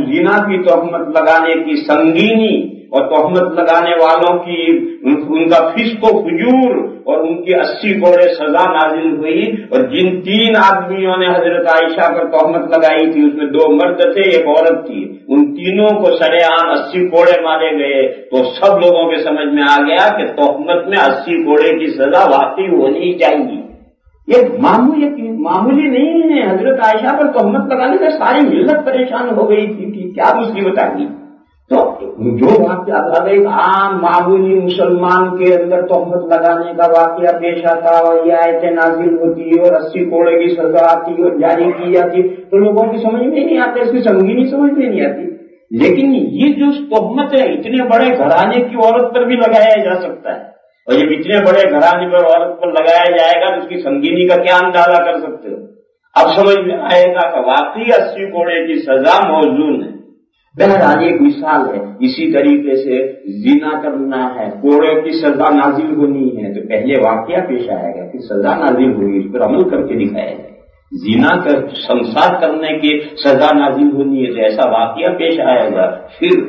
زنا کی تہمت لگانے کی سنگینی اور تہمت لگانے والوں کی ان کا فسق و فجور اور ان کی 80 کوڑے سزا نازل ہوئی، اور جن 3 آدمیوں نے حضرت عائشہ پر تہمت لگائی تھی اس میں 2 مرد تھے، 1 عورت تھی، ان تینوں کو سرے عام 80 کوڑے مارے گئے، تو سب لوگوں کے سمجھ میں آ گیا کہ تہمت میں 80 کوڑے کی سزا واقعی ہونی چاہیے۔ یہ معمولی نہیں ہے، حضرت عائشہ پر تہمت لگانے سے ساری ملت پریشان ہو گئی تھی کہ کیا مصیبت آ گئی۔ تو جو واقعہ ایک عام معمولی مسلمان کے اندر تہمت لگانے کا واقعہ پیش آتا اور یہ آیتیں نازل ہوتی اور 80 کوڑے کی سزا آتی اور جاری کی جاتی تو لوگوں کی سمجھ میں نہیں آتا، اس کی سنگینی سمجھ میں نہیں آتی۔ لیکن یہ جو تہمت ہے اتنے بڑے گھرانے کی عورت پر بھی لگایا جا سکتا ہے، اور جب اتنے بڑے گھرانے پر عورت پر لگایا جائے گا تو اس کی سنگینی کا کیا اندازہ کر سکتے ہو؟ اب سمجھ میں آئے گا کہ واقعی 80 کوڑے کی سزا موزون ہے۔ بہرحال ایک مثال ہے، اسی طریقے سے زنا کرنا ہے، کوڑے کی سزا نازل ہونی ہے تو پہلے واقعہ پیش آئے گا، پھر سزا نازل ہوگی، اس پر عمل کر کے دکھایا جائے۔ زنا کا سنسار کرنے کی سزا نازل ہونی ہے تو ایسا واقعہ پیش آئے گا، پھر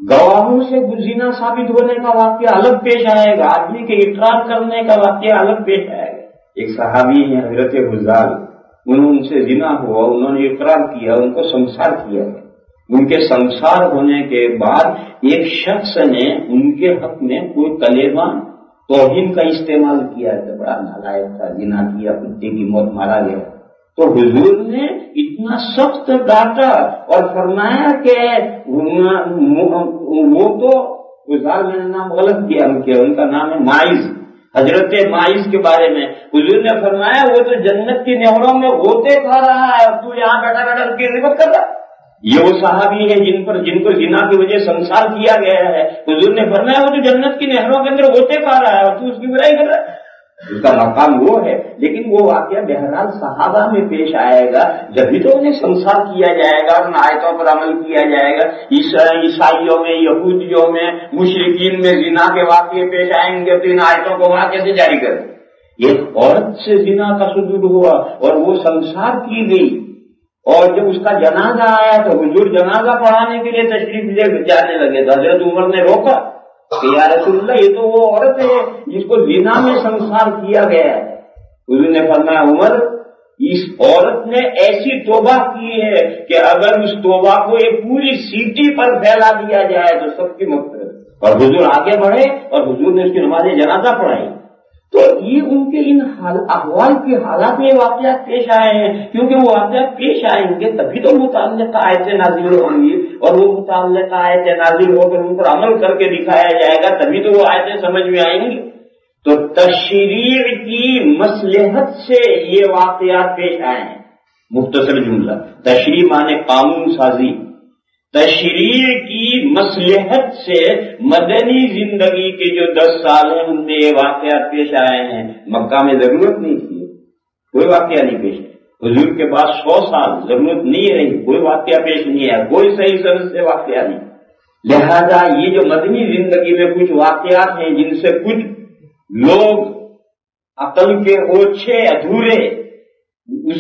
گواہوں سے زنا ثابت ہونے کا واقعہ الگ پیش آئے گا، آدمی کے اقرار کرنے کا واقعہ الگ پیش آئے گا۔ ایک صحابی ہیں حضرت حذال، ان سے زنا ہوا، انہوں نے اقرار کیا، ان کو سنسار کیا گیا۔ ان کے سنسار ہونے کے بعد ایک شخص نے ان کے حق میں کوئی کلمہ توہین کا استعمال کیا کہ بڑا نالائق تھا، زنا کیا، کتے کی موت مارا گیا۔ تو حضور نے اتنا سخت ڈانٹا اور فرمایا کہ وہ تو حذال، میں نے نام غلط کیا ان کا نام ہے مائز، حضرت مائز کے بارے میں حضور نے فرمایا وہ تو جنت کی نہروں میں غوطے کھا رہا ہے اور تو یہاں بیٹھا بیٹھا اس کی غیبت کر رہا ہے۔ یہ وہ صحابی ہے جن کو زنا کی وجہ سنسار کیا گیا ہے، حضور نے فرمایا وہ تو جنت کی نہروں کے اندر غوطے کھا رہا ہے اور تو اس کی برائی کر رہا ہے۔ اس کا مقام وہ ہے، لیکن وہ واقعہ بہرحال صحابہ میں پیش آئے گا، جبھی تو انہیں سنسار کیا جائے گا، ان آیتوں پر عمل کیا جائے گا۔ عیسائیوں میں، یہودیوں میں، مشرکین میں زنا کے واقعے پیش آئیں گے تو ان آیتوں کو وہاں کیسے جاری کریں؟ ایک عورت سے زنا کا صدور ہوا اور وہ سنسار کی گئی، اور جب اس کا جنازہ آیا تو حضور جنازہ پڑھانے کے لیے تشریف لے جانے لگے تو حضرت عمر نے روکا کہ یا رسول اللہ یہ تو وہ عورت ہے جس کو زنا میں سنسار کیا گیا ہے۔ حضور نے فرمایا عمر اس عورت نے ایسی توبہ کی ہے کہ اگر اس توبہ کو ایک پوری سٹی پر پھیلا دیا جائے تو سب کی مغفرت۔ اور حضور آگے بڑھے اور حضور نے اس کی نماز جنازہ پڑھائی۔ تو یہ ان کے ان احوال کے حالات میں واقعات پیش آئے ہیں، کیونکہ وہ واقعات پیش آئیں گے تبھی تو متعلقہ آیتیں نازل ہوں گی، اور وہ متعلقہ آیتیں نازل ہو کر ان پر عمل کر کے دکھایا جائے گا تبھی تو وہ آیتیں سمجھ میں آئیں گی۔ تو تشریع کی مصلحت سے یہ واقعات پیش آئے ہیں۔ مختصر جملہ، تشریع مانے قانون سازی، تشریع کی مصلحت سے مدنی زندگی کے جو 10 سال ہیں ان میں یہ واقعات پیش آئے ہیں۔ مکہ میں ضرورت نہیں تھی، کوئی واقعہ نہیں پیش ہے۔ حضور کے بعد 100 سال ضرورت نہیں رہی، کوئی واقعہ پیش نہیں ہے، کوئی صحیح سند سے واقعہ نہیں۔ لہذا یہ جو مدنی زندگی میں کچھ واقعات ہیں جن سے کچھ لوگ عقل کے اوچھے ادھورے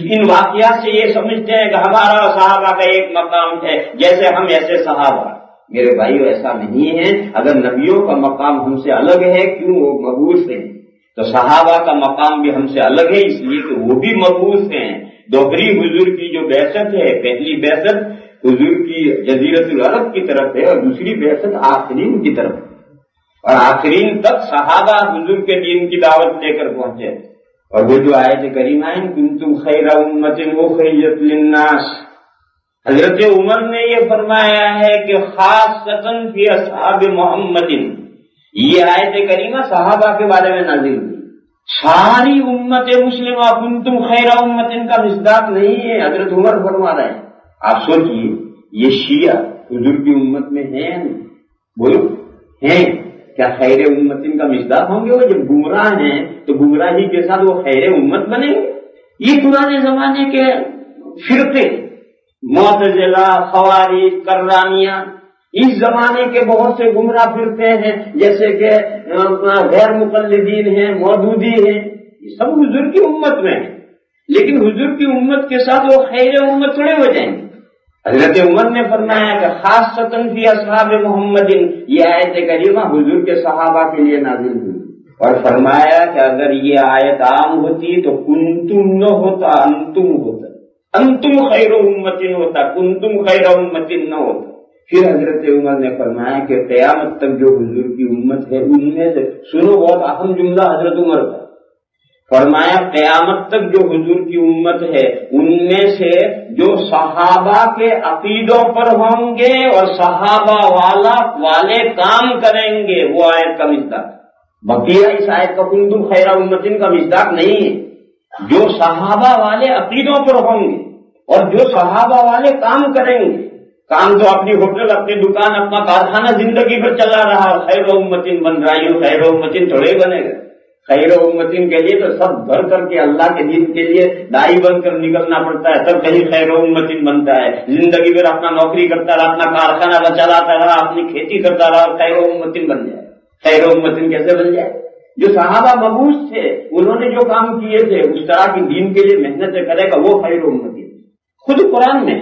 ان واقعات سے یہ سمجھتے ہیں کہ ہمارا صحابہ کا ایک مقام ہے جیسے ہم ایسے صحابہ۔ میرے بھائیو ایسا نہیں ہے، اگر نبیوں کا مقام ہم سے الگ ہے کیوں وہ مبعوث ہیں، تو صحابہ کا مقام بھی ہم سے الگ ہے اس لیے کہ وہ بھی مبعوث ہیں۔ دوہری حضور کی جو بعثت ہے، پہلی بعثت حضور کی جزیرۃ العرب کی طرف ہے اور دوسری بعثت آخرین کی طرف ہے، اور آخرین تک صحابہ حضور کے دین کی دعوت لے کر پہنچے۔ اور وہ جو آیت کریمہ ہے کنتم خیر امۃ اخرجت للناس، حضرت عمر نے یہ فرمایا ہے کہ خاصۃً فی اصحاب محمد، یہ آیت کریمہ صحابہ کے بارے میں نازل ہوئی۔ ساری امت مسلمہ کنتم خیر امۃ کا مصداق نہیں ہے، حضرت عمر فرما رہے ہیں۔ آپ سوچئے یہ شیعہ حضور کی امت میں ہیں، بولو ہیں کیا خیر امتن کا مصداق ہوں گے؟ وہ جب گمراہ ہیں تو گمراہی کے ساتھ وہ خیر امت بنیں گے؟ یہ پرانے زمانے کے فرقے معتزلہ، خوارج، کرانیہ، اس زمانے کے بہت سے گمراہ فرقے ہیں جیسے کہ غیر مقلدین ہیں، مودودی ہیں، یہ سب حضور کی امت میں ہیں، لیکن حضور کی امت کے ساتھ وہ خیر امت تھوڑے ہو جائیں گے۔ حضرت عمر نے فرمایا کہ خاصتاً فی اصحاب محمد، یہ آیت کریمہ حضور کے صحابہ کے لیے نازل ہوئی، اور فرمایا کہ اگر یہ آیت عام ہوتی تو کنتم نہ ہوتا، انتم ہوتا، انتم خیر امت ہوتا، کنتم خیر امت نہ ہوتا۔ پھر حضرت عمر نے فرمایا کہ قیامت تک جو حضور کی امت ہے ان میں سے، سنو بہت اہم جملہ حضرت عمر کا، فرمایا قیامت تک جو حضور کی امت ہے ان میں سے جو صحابہ کے عقیدوں پر ہوں گے اور صحابہ والے کام کریں گے، وہ آیت کا مصداق۔ بقیہ اس آیت کا کنتم خیر امت کا مصداق نہیں ہے۔ جو صحابہ والے عقیدوں پر ہوں گے اور جو صحابہ والے کام کریں گے، کام تو اپنی ہوٹل، اپنی دکان، اپنا کارخانہ زندگی پر چلا رہا، خیر امتن بن رہا ہے، خیر امتن تھوڑے بنے گا۔ خیر امتن کے لیے تو سب بھر کر کے اللہ کے دین کے لیے دائی بن کر نکلنا پڑتا ہے، تب کہیں خیر امتن بنتا ہے۔ زندگی میں اپنا نوکری کرتا رہا، اپنا کارخانہ چلاتا رہا، اپنی کھیتی کرتا رہا، خیر امتن بن جائے۔ خیر امتن کیسے بن جائے؟ جو صحابہ مبعوث تھے انہوں نے جو کام کیے تھے اس طرح کی دین کے لیے محنتیں کرے گا، وہ خیر امتن۔ خود قرآن میں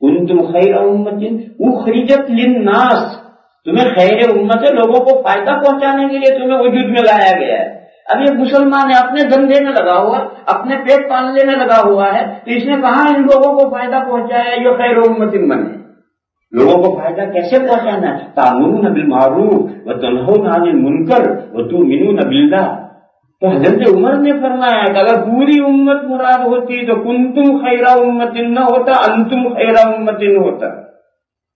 کنتم خیر امت اخرجت للناس، تمہیں خیر امت ہے، لوگوں کو فائدہ پہنچانے کے لیے تمہیں وجود میں لایا گیا ہے۔ اب یہ مسلمان ہے، اپنے دھندے میں لگا ہوا، اپنے پیٹ پالنے میں لگا ہوا ہے، تو اس نے کہاں ان لوگوں کو فائدہ پہنچایا ہے؟ یہ خیر امت بنے۔ لوگوں کو فائدہ کیسے پہنچانا ہے؟ تأمرون بالمعروف وتنہون عن المنکر وتؤمنون باللہ۔ تو حضرت عمر نے فرمایا کہ اگر پوری امت مراد ہوتی تو کنتم خیر امت نہ ہوتا، انتم خیر امت ہوتا۔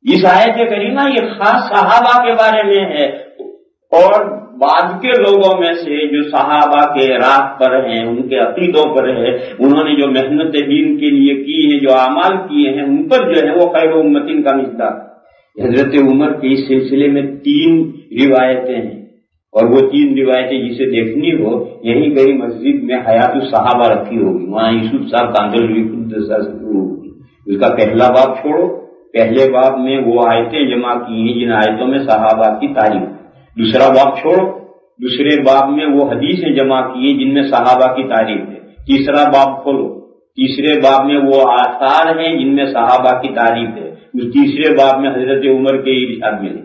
اس آیت کریمہ یہ خاص صحابہ کے بارے میں ہے، اور بعد کے لوگوں میں سے جو صحابہ کے راہ پر ہیں، ان کے عقیدوں پر ہے، انہوں نے جو محنت دین کے لیے کی ہے، جو اعمال کیے ہیں، ان پر جو ہے وہ خیر امتن کا مصداق۔ حضرت عمر کے اس سلسلے میں 3 روایتیں ہیں، اور وہ 3 روایتیں جسے دیکھنی ہو یہیں کہیں مسجد میں حیات الصحابہ رکھی ہوگی، وہاں یوسف صاحب کاندلوی ہوگی۔ اس کا پہلا باب چھوڑو، پہلے باب میں وہ آیتیں جمع کی ہیں جن آیتوں میں صحابہ کی تعریف، دوسرا باب چھوڑو، دوسرے باب میں وہ حدیثیں جمع کی ہیں جن میں صحابہ کی تعریف ہے، تیسرا باب کھولو، تیسرے باب میں وہ آثار ہیں جن میں صحابہ کی تعریف ہے، اس تیسرے باب میں حضرت عمر کے ارشاد ملے،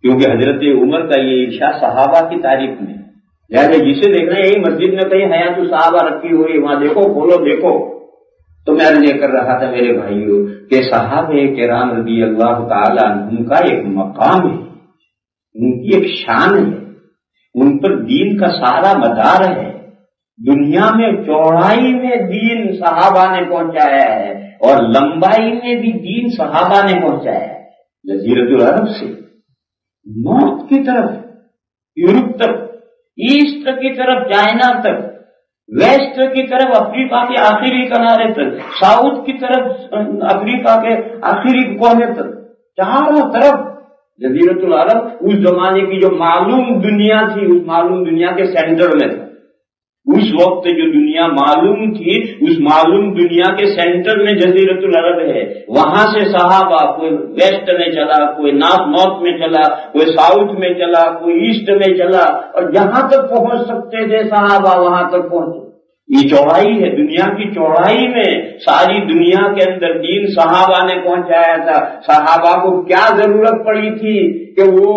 کیونکہ حضرت عمر کا یہ ارشاد صحابہ کی تعریف میں، لہٰذا جسے دیکھنا ہے یہی مسجد میں کہیں حیات الصحابہ رکھی ہوئی، وہاں دیکھو، کھولو دیکھو۔ تو میں یہ کر رہا تھا میرے بھائیوں کہ صحابہ کرام رضی اللہ تعالیٰ عنہم کا ایک مقام ہے، ان کی ایک شان ہے، ان پر دین کا سارا مدار ہے۔ دنیا میں چوڑائی میں دین صحابہ نے پہنچایا ہے اور لمبائی میں بھی دین صحابہ نے پہنچایا ہے۔ جزیرۃ العرب سے نارتھ کی طرف یورپ تک، ایسٹ کی طرف چائنا تک، ویسٹ کی طرف افریقہ کے آخری کنارے تک، ساؤتھ کی طرف افریقہ کے آخری کونے تک، چاروں طرف جزیرۃ العرب اس زمانے کی جو معلوم دنیا تھی، اس معلوم دنیا کے سینٹر میں تھا۔ اس وقت جو دنیا معلوم تھی، اس معلوم دنیا کے سینٹر میں جزیرۃ العرب ہے۔ وہاں سے صحابہ کوئی ویسٹ میں چلا، کوئی نارتھ میں چلا، کوئی ساؤتھ میں چلا، کوئی ایسٹ میں چلا، اور جہاں تک پہنچ سکتے تھے صحابہ وہاں تک پہنچے۔ یہ چوڑائی ہے، دنیا کی چوڑائی میں ساری دنیا کے اندر دین صحابہ نے پہنچایا تھا۔ صحابہ کو کیا ضرورت پڑی تھی کہ وہ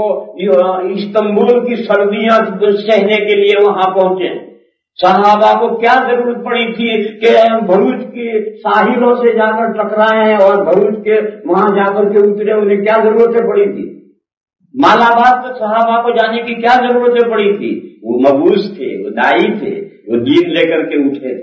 استنبول کی سردیاں سہنے کے لیے وہاں پہنچے؟ صحابہ کو کیا ضرورت پڑی تھی کہ بھروچ کے ساحلوں سے جا کر ٹکرائے اور بھروچ کے وہاں جا کر کے اترے؟ انہیں کیا ضرورتیں پڑی تھی؟ مالاباد تک صحابہ کو جانے کی کیا ضرورتیں پڑی تھی؟ وہ مبعوث تھے، وہ داعی تھے، وہ دین لے کر کے اٹھے۔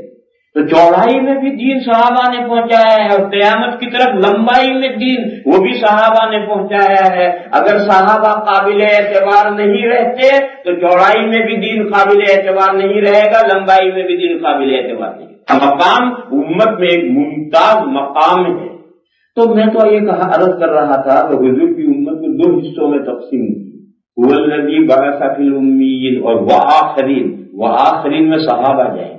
تو چوڑائی میں بھی دین صحابہ نے پہنچایا ہے، اور قیامت کی طرف لمبائی میں دین وہ بھی صحابہ نے پہنچایا ہے۔ اگر صحابہ قابل اعتبار نہیں رہتے تو چوڑائی میں بھی دین قابل اعتبار نہیں رہے گا، لمبائی میں بھی دین قابل اعتبار نہیں۔ مقام امت میں ایک ممتاز مقام ہے۔ تو میں تو یہ عرض کر رہا تھا کہ حضور کی امت کو 2 حصوں میں تقسیم کی، هو الذی بعث فی الامیین اور وآخرین میں صحابہ جائیں۔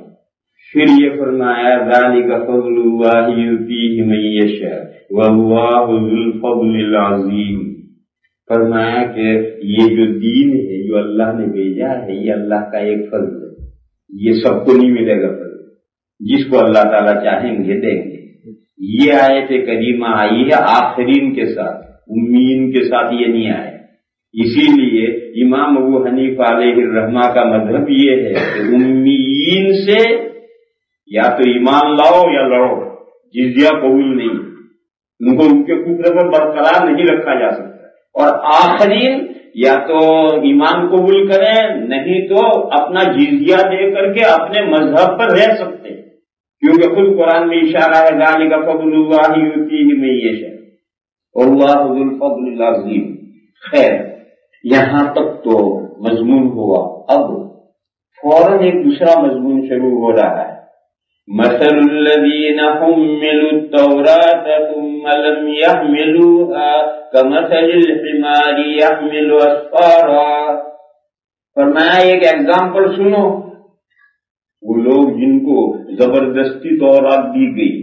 پھر یہ فرمایا ذالک فضل اللہ یؤتیہ من یشاء واللہ ذو الفضل العظیم۔ فرمایا کہ یہ جو دین ہے جو اللہ نے بھیجا ہے یہ اللہ کا ایک فضل ہے، یہ سب کو نہیں ملے گا فضل، جس کو اللہ تعالیٰ چاہیں گے دیں گے۔ یہ آیت کریمہ آئی ہے آخرین کے ساتھ، امیین کے ساتھ یہ نہیں آئے۔ اسی لیے امام ابو حنیفہ علیہ الرحمہ کا مذہب یہ ہے کہ امیین سے یا تو ایمان لاؤ یا لڑو، جزیہ قبول نہیں، ان کو ان کے کفر پر برقرار نہیں رکھا جا سکتا۔ اور آخرین یا تو ایمان قبول کریں، نہیں تو اپنا جزیہ دے کر کے اپنے مذہب پر رہ سکتے ہیں، کیونکہ خود قرآن میں اشارہ ہے ذالک فضل اللہ یؤتیہ من یشاء واللہ ذو الفضل العظیم۔ خیر، یہاں تک تو مضمون ہوا، اب فوراً ایک دوسرا مضمون شروع ہو رہا ہے۔ مثل الذین حملوا التوراۃ ثم لم يحملوها كمثل الحمار يحمل اسفارا۔ فرمایا ایک ایگزامپل سنو، وہ لوگ جن کو زبردستی تورات دی گئی،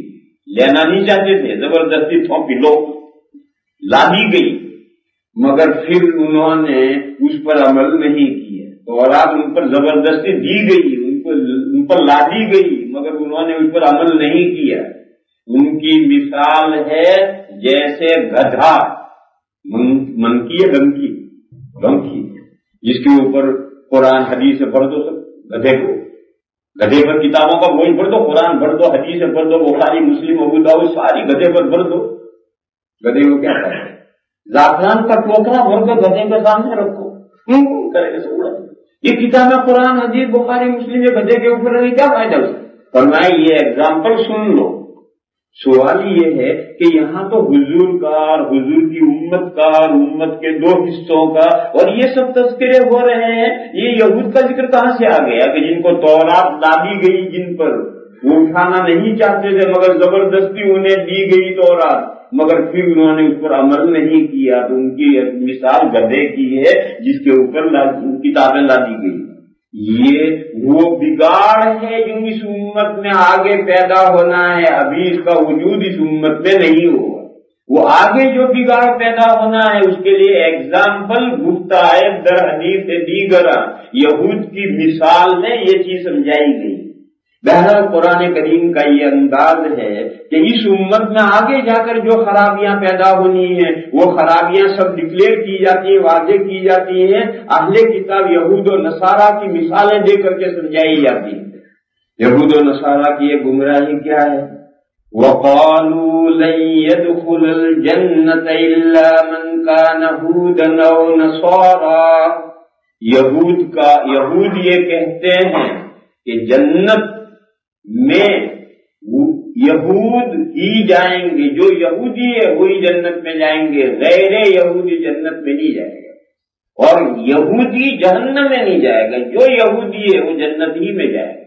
لینا نہیں چاہتے تھے، زبردستی تھوپی لو لا دی گئی، مگر پھر انہوں نے اس پر عمل نہیں کیا۔ تورات ان پر زبردستی دی گئی، ان پر لا دی گئی، مگر انہوں نے اس پر عمل نہیں کیا۔ ان کی مثال ہے جیسے گدھا، منکی ہے گنکی، جس کے اوپر قرآن حدیث بھر دو، سب گدھے پر کتابوں کا بوجھ بھر دو، قرآن بھر دو، حدیث بھر دو، بخاری مسلم ابو داؤد ساری گدھے پر بھر دو۔ گدھے کو کیا کرے؟ زعفران کا ٹوکرا بھر کے گدھے کے سامنے رکھو، کرے گا سب۔ یہ کتاب قرآن حدیث بخاری مسلم یہ گدھے کے اوپر کیا فائدہ اس کا؟ فرمایا یہ ایگزامپل سن لو۔ سوال یہ ہے کہ یہاں تو حضور کا اور حضور کی امت کا اور امت کے دو حصوں کا اور یہ سب تذکرے ہو رہے ہیں، یہ یہود کا ذکر کہاں سے آ گیا کہ جن کو تورات ڈالی گئی، جن پر وہ اٹھانا نہیں چاہتے تھے مگر زبردستی انہیں دی گئی تورات، مگر پھر انہوں نے اس پر عمل نہیں کیا، تو ان کی مثال گدھے کی ہے جس کے اوپر کتابیں لا دی گئی۔ یہ وہ بگاڑ ہے جو اس امت میں آگے پیدا ہونا ہے، ابھی اس کا وجود اس امت میں نہیں ہوا، وہ آگے جو بگاڑ پیدا ہونا ہے اس کے لیے ایگزامپل گفتہ ہے در حدیث دیگر یہود کی مثال میں یہ چیز سمجھائی گئی۔ بہرحال قرآن کریم کا یہ انداز ہے کہ اس امت میں آگے جا کر جو خرابیاں پیدا ہونی ہیں وہ خرابیاں سب ڈکلیئر کی جاتی ہیں، واضح کی جاتی ہیں، اہل کتاب یہود و نصارہ کی مثالیں دے کر کے سمجھائی جاتی ہیں۔ یہود و نصارہ کی یہ گمراہی کیا ہے؟ وَقَالُوا لَن يَدْخُلَ الْجَنَّةَ إِلَّا مَنْ كَانَ هُودًا أَوْ نَصَارَىٰ۔ یہود یہ کہتے ہیں کہ جنت میں یہود ہی جائیں گے، جو یہودی ہے وہی جنت میں جائیں گے، غیر یہودی جنت میں نہیں جائے گا، اور یہودی جہنم میں نہیں جائے گا، جو یہودی ہے وہ جنت ہی میں جائے گا۔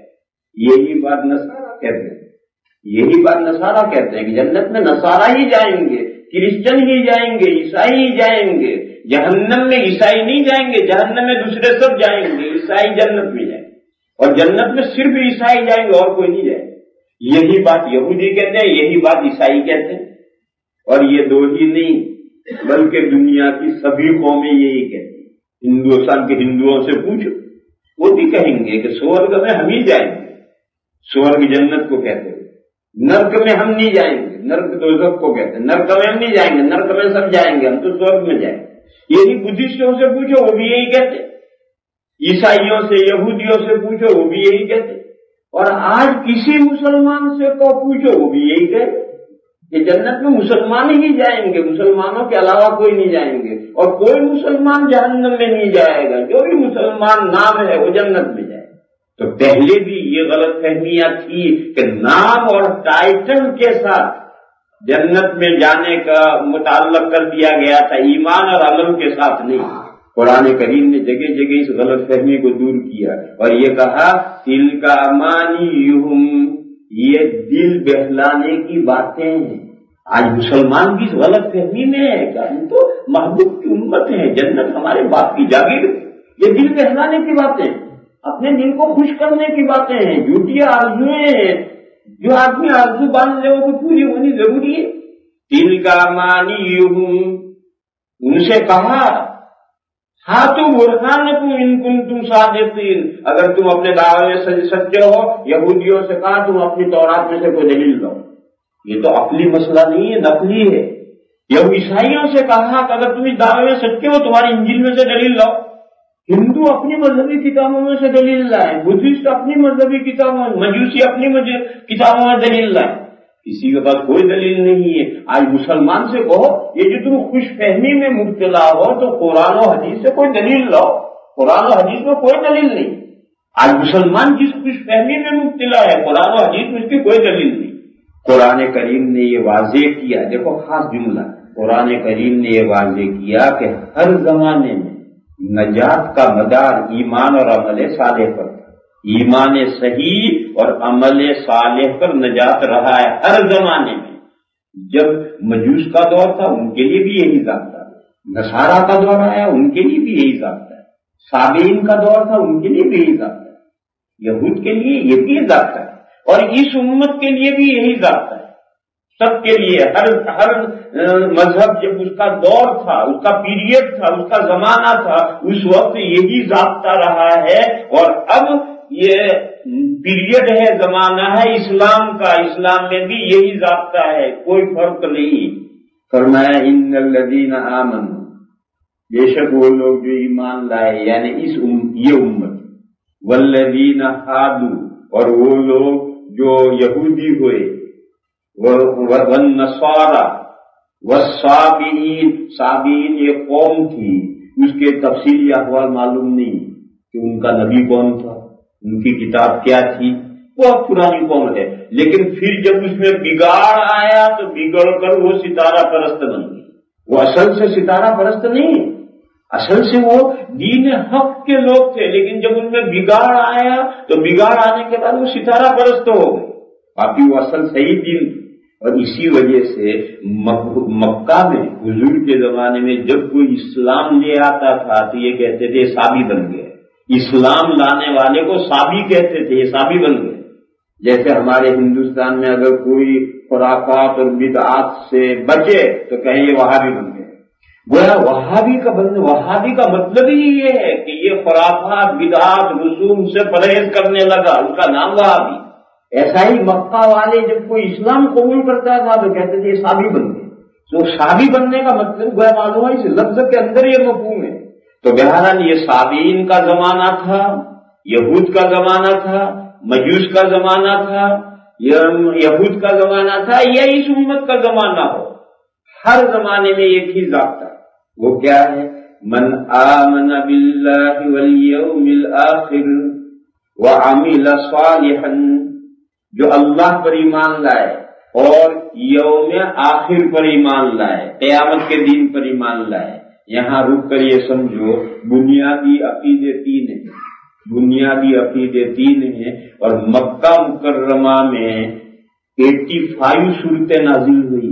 یہی بات نصارہ کہتے ہیں کہ جنت میں نصارہ ہی جائیں گے، کرسچن ہی جائیں گے، عیسائی ہی جائیں گے، جہنم میں عیسائی نہیں جائیں گے، جہنم میں دوسرے سب جائیں گے، عیسائی جنت میں جائیں گے، اور جنت میں صرف عیسائی جائیں گے اور کوئی نہیں جائے گا۔ یہی بات یہودی کہتے ہیں، یہی بات عیسائی کہتے ہیں، اور یہ دو ہی نہیں بلکہ دنیا کی سبھی قومیں یہی کہتی ہیں۔ ہندوستان کے ہندوؤں سے پوچھو، وہ بھی کہیں گے کہ سورگ میں ہم ہی جائیں گے، سورگ جنت کو کہتے ہیں، نرک میں ہم نہیں جائیں گے، نرک دوزخ کو کہتے ہیں، نرک میں ہم نہیں جائیں گے، نرک میں سب جائیں گے، ہم تو سورگ میں جائیں گے۔ یہی بدھسٹوں سے پوچھو وہ بھی یہی کہتے ہیں، عیسائیوں سے یہودیوں سے پوچھو وہ بھی یہی کہتے ہیں، اور آج کسی مسلمان سے کو پوچھو وہ بھی یہی کہتے کہ جنت میں مسلمان ہی جائیں گے، مسلمانوں کے علاوہ کوئی نہیں جائیں گے، اور کوئی مسلمان جہنم میں نہیں جائے گا، جو بھی مسلمان نام ہے وہ جنت میں جائے گا۔ تو پہلے بھی یہ غلط فہمیاں تھی کہ نام اور ٹائٹل کے ساتھ جنت میں جانے کا متعلق کر دیا گیا تھا، ایمان اور عمل کے ساتھ نہیں۔ قرآن کریم نے جگہ جگہ اس غلط فہمی کو دور کیا اور یہ کہا تِلْكَ أَمَانِيُّهُمْ، یہ دل بہلانے کی باتیں ہیں۔ آج مسلمان بھی اس غلط فہمی میں ہے کہ ہم تو محبوب کی امت ہیں، جنت ہمارے باپ کی جاگیر، یہ دل بہلانے کی باتیں، اپنے دل کو خوش کرنے کی باتیں ہیں، جھوٹی آرزویں ہیں، جو آدمی آرزو باندھ لے وہ پوری ہونی ضروری ہے۔ تِلْكَ أَمَانِيُّهُمْ، ان سے کہا ہاتھوں برہانکم ان کنتم صادقین، اگر تم اپنے دعوے میں سچے ہو، یہودیوں سے کہا تم اپنی تورات میں سے کوئی دلیل لاؤ، یہ تو عقلی مسئلہ نہیں ہے، نقلی ہے۔ یہ عیسائیوں سے کہا کہ اگر تم اس دعوے میں سچے ہو تمہاری انجیل میں سے دلیل لاؤ۔ ہندو اپنی مذہبی کتابوں میں سے دلیل لائیں، بدھسٹ اپنی مذہبی کتابوں میں، مجوسی اپنی کتابوں میں دلیل لائیں، کسی کے پاس کوئی دلیل نہیں ہے۔ آج مسلمان سے کہو یہ جو تم خوش فہمی میں مبتلا ہو تو قرآن و حدیث سے کوئی دلیل لاؤ، قرآن و حدیث میں کوئی دلیل نہیں۔ آج مسلمان جس خوش فہمی میں مبتلا ہے قرآن و حدیث میں اس کی کوئی دلیل نہیں۔ قرآن کریم نے یہ واضح کیا، دیکھو خاص جملہ، قرآن کریم نے یہ واضح کیا کہ ہر زمانے میں نجات کا مدار ایمان اور عمل صالح پر تھا، ایمان صحیح اور عمل صالح پر نجات رہا ہے ہر زمانے میں۔ جب مجوس کا دور تھا ان کے لیے بھی یہی ضابطہ، نصارہ کا دور آیا ان کے لیے بھی یہی ضابطہ ہے، صابئین کا دور تھا ان کے لیے بھی یہی ضابطہ ہے، یہود کے لیے یہ بھی ضابطہ ہے، اور اس امت کے لیے بھی یہی ضابطہ ہے۔ سب کے لیے ہر مذہب جب اس کا دور تھا، اس کا پیریڈ تھا، اس کا زمانہ تھا، اس وقت یہی ضابطہ رہا ہے، اور اب یہ پیریڈ ہے، زمانہ ہے اسلام کا، اسلام میں بھی یہی ضابطہ ہے، کوئی فرق نہیں۔ فرمایا ان الذین آمنوا، بے شک وہ لوگ جو ایمان لائے یعنی یہ امت، والذین ہادوا، اور وہ لوگ جو یہودی ہوئے، والنصارى والصابئین، صابئین یہ قوم تھی، اس کے تفصیلی احوال معلوم نہیں کہ ان کا نبی کون تھا، ان کی کتاب کیا تھی، وہ پرانی قوم ہے، لیکن پھر جب اس میں بگاڑ آیا تو بگڑ کر وہ ستارہ پرست بن گئی۔ وہ اصل سے ستارہ پرست نہیں، اصل سے وہ دین حق کے لوگ تھے، لیکن جب ان میں بگاڑ آیا تو بگاڑ آنے کے بعد وہ ستارہ پرست ہو گئے، باقی وہ اصل صحیح دین تھی۔ اور اسی وجہ سے مکہ میں حضور کے زمانے میں جب کوئی اسلام لے آتا تھا تو یہ کہتے تھے صابی بن گئے، اسلام لانے والے کو صابی کہتے تھے، یہ صابی بن گئے۔ جیسے ہمارے ہندوستان میں اگر کوئی خرافات اور بدعات سے بچے تو کہیں یہ وہابی بن گئے۔ گویا وہابی کا مطلب ہی یہ ہے کہ یہ خرافات بدعات رسوم سے پرہیز کرنے لگا، اس کا نام وہابی۔ ایسا ہی مکہ والے جب کوئی اسلام قبول کرتا تھا تو کہتے تھے یہ صابی بن گئے۔ تو صابی بننے کا مطلب گویا معلوم ہے اس لفظ کے اندر یہ مفہوم ہے۔ تو بہرحال یہ صابئین کا زمانہ تھا، یہود کا زمانہ تھا، مجوس کا زمانہ تھا، یہود کا زمانہ تھا، یا اس امت کا زمانہ ہو، ہر زمانے میں ایک ہی ضابطہ، وہ کیا ہے؟ من آمن باللہ والیوم الآخر وعمل صالحا، جو اللہ پر ایمان لائے اور یوم آخر پر ایمان لائے، قیامت کے دن پر ایمان لائے۔ یہاں رک کر یہ سمجھو بنیادی عقیدے تین ہیں، اور مکہ مکرمہ میں 85 صورتیں نازل ہوئی،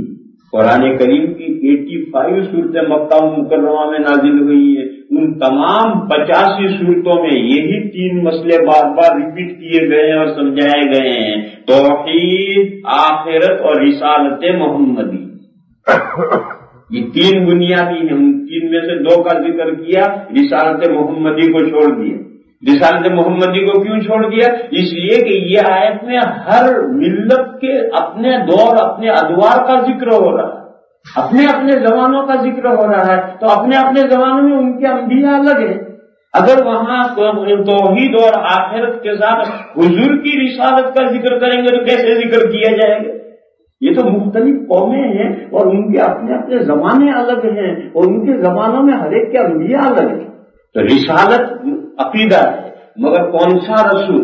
قرآن کریم کی 85 صورتیں مکہ مکرمہ میں نازل ہوئی ہیں۔ ان تمام 85 صورتوں میں یہی 3 مسئلے بار بار ریپیٹ کیے گئے ہیں اور سمجھائے گئے ہیں، توحید، آخرت اور رسالت محمدی۔ یہ 3 بنیادی ہیں، ان 3 میں سے 2 کا ذکر کیا، رسالت محمدی کو چھوڑ دیا۔ رسالت محمدی کو کیوں چھوڑ دیا؟ اس لیے کہ یہ آیت میں ہر ملت کے اپنے دور، اپنے ادوار کا ذکر ہو رہا ہے، اپنے زمانوں کا ذکر ہو رہا ہے، تو اپنے زمانوں میں ان کے انبیاء الگ ہیں۔ اگر وہاں توحید اور آخرت کے ساتھ حضور کی رسالت کا ذکر کریں گے تو کیسے ذکر کیا جائے گا؟ یہ تو مختلف قومیں ہیں اور ان کے اپنے زمانے الگ ہیں، اور ان کے زمانوں میں ہر ایک کے انبیاء الگ ہیں۔ تو رسالت عقیدہ ہے، مگر کون سا رسول،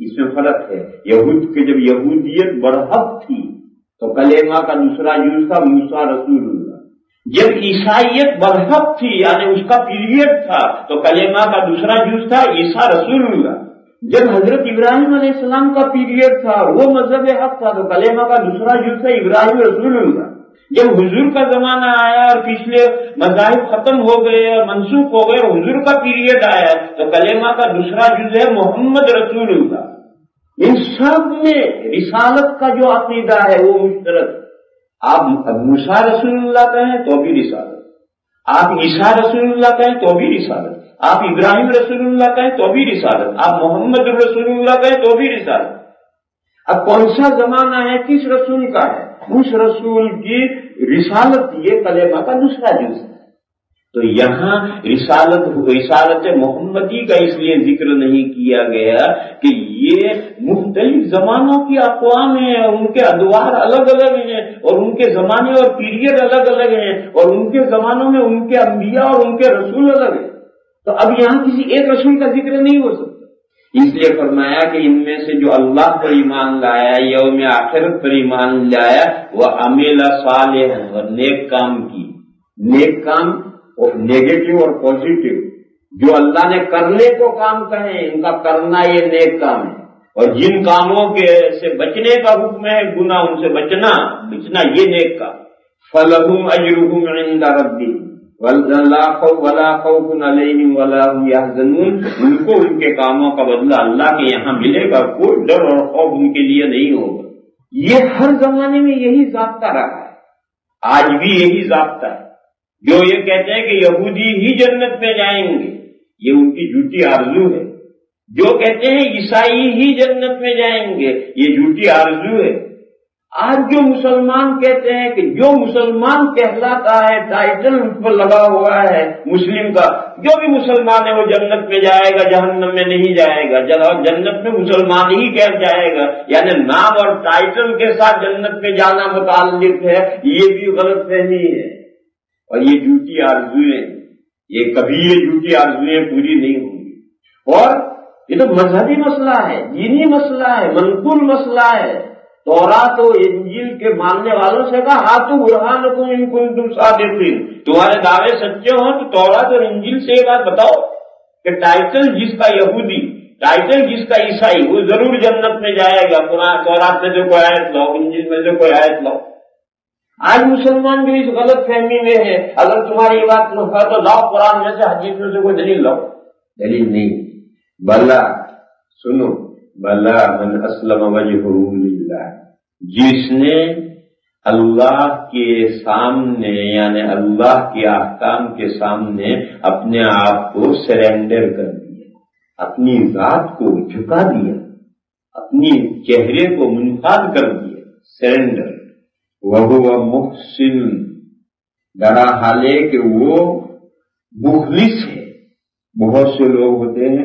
اس میں فرق ہے۔ یہود کے جب یہودیت برحق تھی تو کلمہ کا دوسرا جز تھا موسیٰ رسول اللہ۔ جب عیسائیت برحق تھی یعنی اس کا پیریڈ تھا تو کلمہ کا دوسرا جز تھا عیسیٰ رسول اللہ۔ جب حضرت ابراہیم علیہ السلام کا پیریڈ تھا، وہ مذہب حق تھا، تو کلمہ کا دوسرا جز تھا ابراہیم رسول اللہ۔ جب حضور کا زمانہ آیا اور پچھلے مذاہب ختم ہو گئے اور منسوخ ہو گئے اور حضور کا پیریڈ آیا تو کلمہ کا دوسرا جز ہے محمد رسول اللہ۔ ان سب میں رسالت کا جو عقیدہ ہے وہ مشترک۔ آپ موسیٰ رسول اللہ کہیں تو بھی رسالت، آپ عیسیٰ رسول اللہ کہیں تو بھی رسالت، آپ ابراہیم رسول اللہ کہیں تو بھی رسالت، آپ محمد رسول اللہ کہیں تو بھی رسالت۔ اب کون سا زمانہ ہے، کس رسول کا ہے؟ اس رسول کی رسالت یہ کلمہ کا دوسرا جز ہے۔ تو یہاں رسالت محمدی کا اس لیے ذکر نہیں کیا گیا کہ یہ مختلف زمانوں کی اقوام ہیں، ان کے ادوار الگ الگ ہیں، اور ان کے زمانے اور پیریڈ الگ الگ ہیں، اور ان کے زمانوں میں ان کے انبیاء اور ان کے رسول الگ ہیں۔ تو اب یہاں کسی ایک رسول کا ذکر نہیں ہو سکتا، اس لیے فرمایا کہ ان میں سے جو اللہ پر ایمان لایا، یوم آخرت پر ایمان لایا، وہ عمل صالح اور نیک کام کی، نیک کام اور نیگیٹو اور پازیٹو، جو اللہ نے کرنے کو کام کہیں ان کا کرنا یہ نیک کام ہے، اور جن کاموں کے سے بچنے کا حکم ہے، گناہ ان سے بچنا یہ نیک کام۔ فلہم اجرہم عند ربہم ولا خوف علیہم ولا هم یحزنون، ان کو ان کے کاموں کا بدلہ اللہ کے یہاں ملے گا، کوئی ڈر اور خوف ان کے لیے نہیں ہوگا۔ یہ ہر زمانے میں یہی ضابطہ رہا ہے، آج بھی یہی ضابطہ ہے۔ جو یہ کہتے ہیں کہ یہودی ہی جنت میں جائیں گے، یہ ان کی جھوٹی آرزو ہے۔ جو کہتے ہیں عیسائی ہی جنت میں جائیں گے، یہ جھوٹی آرزو ہے۔ آج جو مسلمان کہتے ہیں کہ جو مسلمان کہلاتا ہے، ٹائٹل اس پر لگا ہوا ہے مسلم کا، جو بھی مسلمان ہے وہ جنت میں جائے گا، جہنم میں نہیں جائے گا، جنت میں مسلمان ہی کہہ جائے گا، یعنی نام اور ٹائٹل کے ساتھ جنت میں جانا متعلق ہے، یہ بھی غلط فہمی ہے، اور یہ جھوٹی آرزویں، یہ کبھی یہ جھوٹی آرزویں پوری نہیں ہوں گی۔ اور یہ تو مذہبی مسئلہ ہے، دینی مسئلہ ہے، منقول مسئلہ ہے۔ تورات و انجیل کے ماننے والوں سے کہا ہاتھوں برہانکم ان کنتم صادقین، تمہارے دعوے سچے ہوں تو تورات اور انجیل سے یہ بات بتاؤ کہ ٹائٹل جس کا یہودی، ٹائٹل جس کا عیسائی، وہ ضرور جنت میں جائے گا، تورات میں سے کوئی آیت لاؤ، انجیل میں سے کوئی آیت لاؤ۔ آج مسلمان بھی اس غلط فہمی میں ہے، اگر تمہاری یہ بات نہ ہو تو لاؤ قرآن میں سے، حدیث میں سے کوئی دلیل لاؤ۔ دلیل نہیں، بلا سنو، بلا من اسلم وجہہ للہ، جس نے اللہ کے سامنے یعنی اللہ کے احکام کے سامنے اپنے آپ کو سرینڈر کر دیا، اپنی ذات کو جھکا دیا، اپنی چہرے کو منقاد کر دیا، سرینڈر۔ وہو محسن، ڈرا حالے کہ وہ مخلص ہے۔ بہت سے لوگ ہوتے ہیں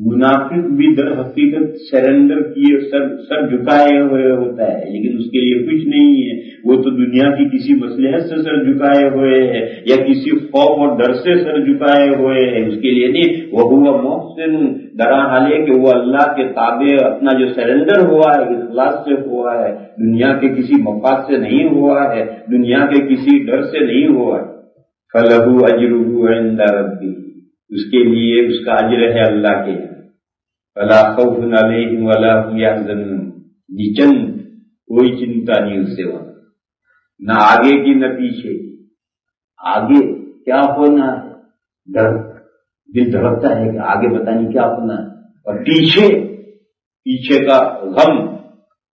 منافق بھی در حقیقت سرنڈر کیے، سر جھکائے ہوئے ہوتا ہے، لیکن اس کے لیے کچھ نہیں ہے، وہ تو دنیا کی کسی مصلحت سے سر جھکائے ہوئے ہے، یا کسی خوف اور ڈر سے سر جھکائے ہوئے ہے، اس کے لیے نہیں۔ وہ محسن، ڈرا حالے کہ وہ اللہ کے تابع اپنا جو سرنڈر ہوا ہے اخلاص سے ہوا ہے، دنیا کے کسی مفاد سے نہیں ہوا ہے، دنیا کے کسی ڈر سے نہیں ہوا ہے۔ فَلَهُ أَجْرُهُ عِندَ رَبِّهِ، اس کے لیے اس کا اجر ہے اللہ کے یہاں۔ وَلَا خَوْفٌ عَلَيْهِمْ وَلَا هُمْ يَحْزَنُونَ، نچن کوئی چنتا نہیں اس سے وہاں، نہ آگے کی نہ پیچھے کی۔ آگے کیا ہونا ہے، ڈر، دل دھڑکتا ہے کہ آگے پتہ نہیں کیا ہونا ہے، اور پیچھے کا غم،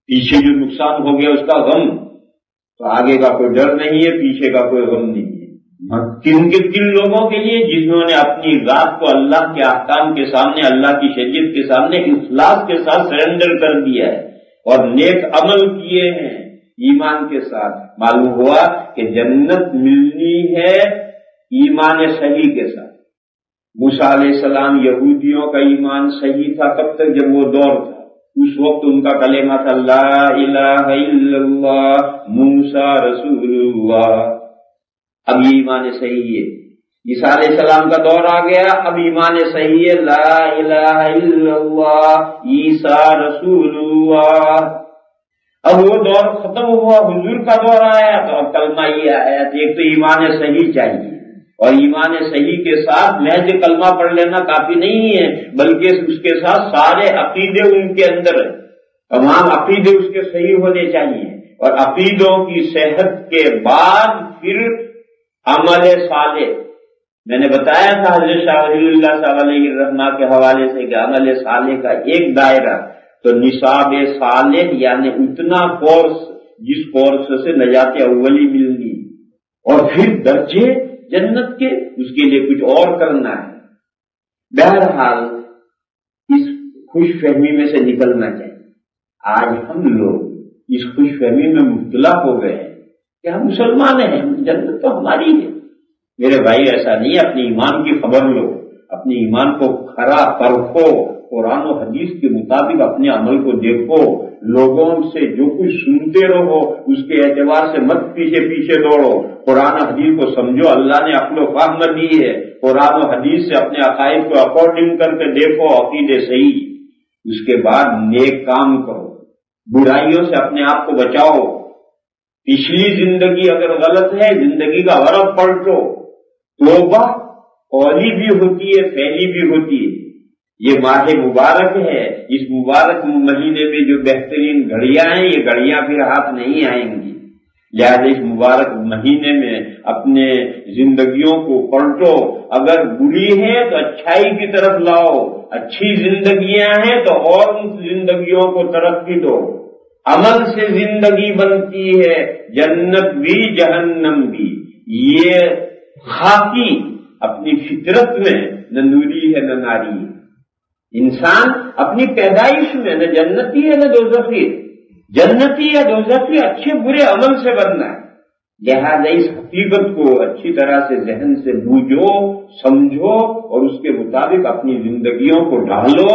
پیچھے جو نقصان ہو گیا اس کا غم، تو آگے کا کوئی ڈر نہیں ہے، پیچھے کا کوئی غم نہیں ہے۔ کن لوگوں کے لیے جنہوں نے اپنی ذات کو اللہ کے احکام کے سامنے، اللہ کی شریعت کے سامنے اخلاص کے ساتھ سرنڈر کر دیا ہے اور نیک عمل کیے ہیں ایمان کے ساتھ۔ معلوم ہوا کہ جنت ملنی ہے ایمان صحیح کے ساتھ۔ موسیٰ علیہ السلام، یہودیوں کا ایمان صحیح تھا کب تک؟ جب وہ دور تھا، اس وقت ان کا کلمہ تھا لا الہ الا اللہ موسیٰ رسول اللہ۔ اب یہ ایمان صحیح ہے۔ عیسیٰ علیہ السلام کا دور آ گیا، اب ایمان صحیح ہے لا الہ الا اللہ عیسیٰ رسول اللہ۔ اب وہ دور ختم ہوا، حضور کا دور آیا تو اب کلمہ یہ آیا۔ ایک تو ایمان صحیح چاہیے، اور ایمان صحیح کے ساتھ محض کلمہ پڑھ لینا کافی نہیں ہے، بلکہ اس کے ساتھ سارے عقیدے ان کے اندر ہیں، تمام عقیدے اس کے صحیح ہونے چاہیے، اور عقیدوں کی صحت کے بعد پھر عمل صالح۔ میں نے بتایا تھا حضرت شاہ ولی اللہ صاحب علیہ الرحمہ کے حوالے سے کہ عمل صالح کا ایک دائرہ تو نصاب صالح، یعنی اتنا کورس جس کورس سے نجات اولی ملنی، اور پھر درجے جنت کے، اس کے لیے کچھ اور کرنا ہے۔ بہرحال اس خوش فہمی میں سے نکلنا چاہیے۔ آج ہم لوگ اس خوش فہمی میں مبتلا ہو گئے ہیں کہ ہم مسلمان ہیں، جنت تو ہماری ہے۔ میرے بھائی ایسا نہیں ہے، اپنے ایمان کی خبر لو، اپنے ایمان کو کھرا پرکھو، قرآن و حدیث کے مطابق اپنے عمل کو دیکھو، لوگوں سے جو کچھ سنتے رہو اس کے اعتبار سے مت پیچھے پیچھے دوڑو، قرآن و حدیث کو سمجھو، اللہ نے عقل و فہم دی ہے، قرآن و حدیث سے اپنے عقائد کو اکارڈنگ کر کے دیکھو، عقیدے صحیح، اس کے بعد نیک کام کرو، برائیوں سے اپنے آپ کو بچاؤ۔ پچھلی زندگی اگر غلط ہے، زندگی کا غرض پلٹو، توبہ قولی بھی ہوتی ہے، فعلی بھی ہوتی ہے۔ یہ ماہ مبارک ہے، اس مبارک مہینے میں جو بہترین گھڑیاں ہیں، یہ گھڑیاں پھر ہاتھ نہیں آئیں گی، لہٰذا اس مبارک مہینے میں اپنے زندگیوں کو پلٹو، اگر بری ہے تو اچھائی کی طرف لاؤ، اچھی زندگیاں ہیں تو اور ان زندگیوں کو ترقی دو۔ عمل سے زندگی بنتی ہے، جنت بھی جہنم بھی، یہ خاکی اپنی فطرت میں نہ نوری ہے نہ ناری ہے۔ انسان اپنی پیدائش میں نہ جنتی ہے نہ دوزخی، جنتی یا دوزخی اچھے برے عمل سے بننا ہے، لہذا اس حقیقت کو اچھی طرح سے ذہن سے بوجھو، سمجھو اور اس کے مطابق اپنی زندگیوں کو ڈھالو۔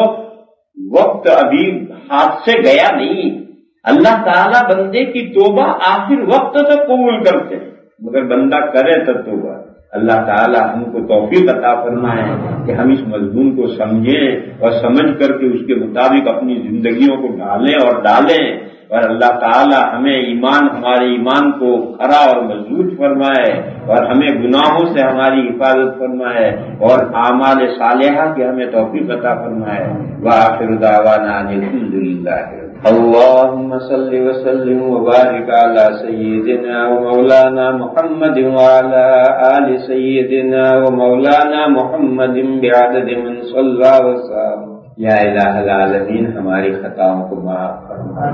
وقت ابھی ہاتھ سے گیا نہیں، اللہ تعالیٰ بندے کی توبہ آخر وقت تک قبول کرتے ہیں، مگر بندہ کرے تو توبہ۔ اللہ تعالیٰ ہم کو توفیق عطا فرمائے کہ ہم اس مضمون کو سمجھیں اور سمجھ کر کے اس کے مطابق اپنی زندگیوں کو ڈھالیں اور ڈالیں، اور اللہ تعالیٰ ہمیں ہمارے ایمان کو کھرا اور مضبوط فرمائے، اور ہمیں گناہوں سے ہماری حفاظت فرمائے، اور اعمال صالحہ کی ہمیں توفیق عطا فرمائے۔ وآخر دعوانا ان الحمد للہ۔ اللهم صل وسلم وبارك على سيدنا ومولانا محمد وعلى آل سيدنا ومولانا محمد بعدد من صلى وسلم۔ یا الہ العالمین ہماری خطاؤں کو معاف فرما،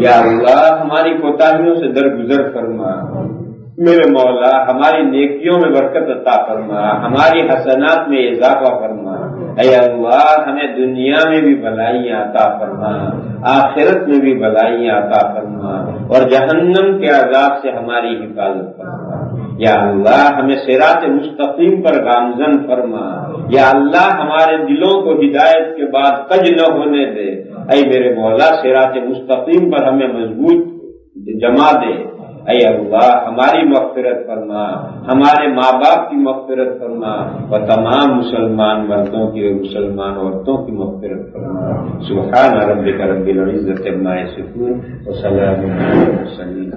یا اللہ ہماری کوتاہیوں سے درگزر فرما، میرے مولا ہماری نیکیوں میں برکت عطا فرما، ہماری حسنات میں اضافہ فرما، اے اللہ ہمیں دنیا میں بھی بھلائیاں عطا فرما، آخرت میں بھی بھلائیاں عطا فرما، اور جہنم کے عذاب سے ہماری حفاظت فرما۔ یا اللہ ہمیں صراط مستقیم پر گامزن فرما، یا اللہ ہمارے دلوں کو ہدایت کے بعد کج نہ ہونے دے، اے میرے مولا صراط مستقیم پر ہمیں مضبوط جما دے۔ اے اللہ ہماری مغفرت فرما، ہمارے ماں باپ کی مغفرت فرما، اور تمام مسلمان مردوں کی اور مسلمان عورتوں کی مغفرت فرما۔ سبحان ربک رب العزۃ عما یصفون وسلام علی المرسلین۔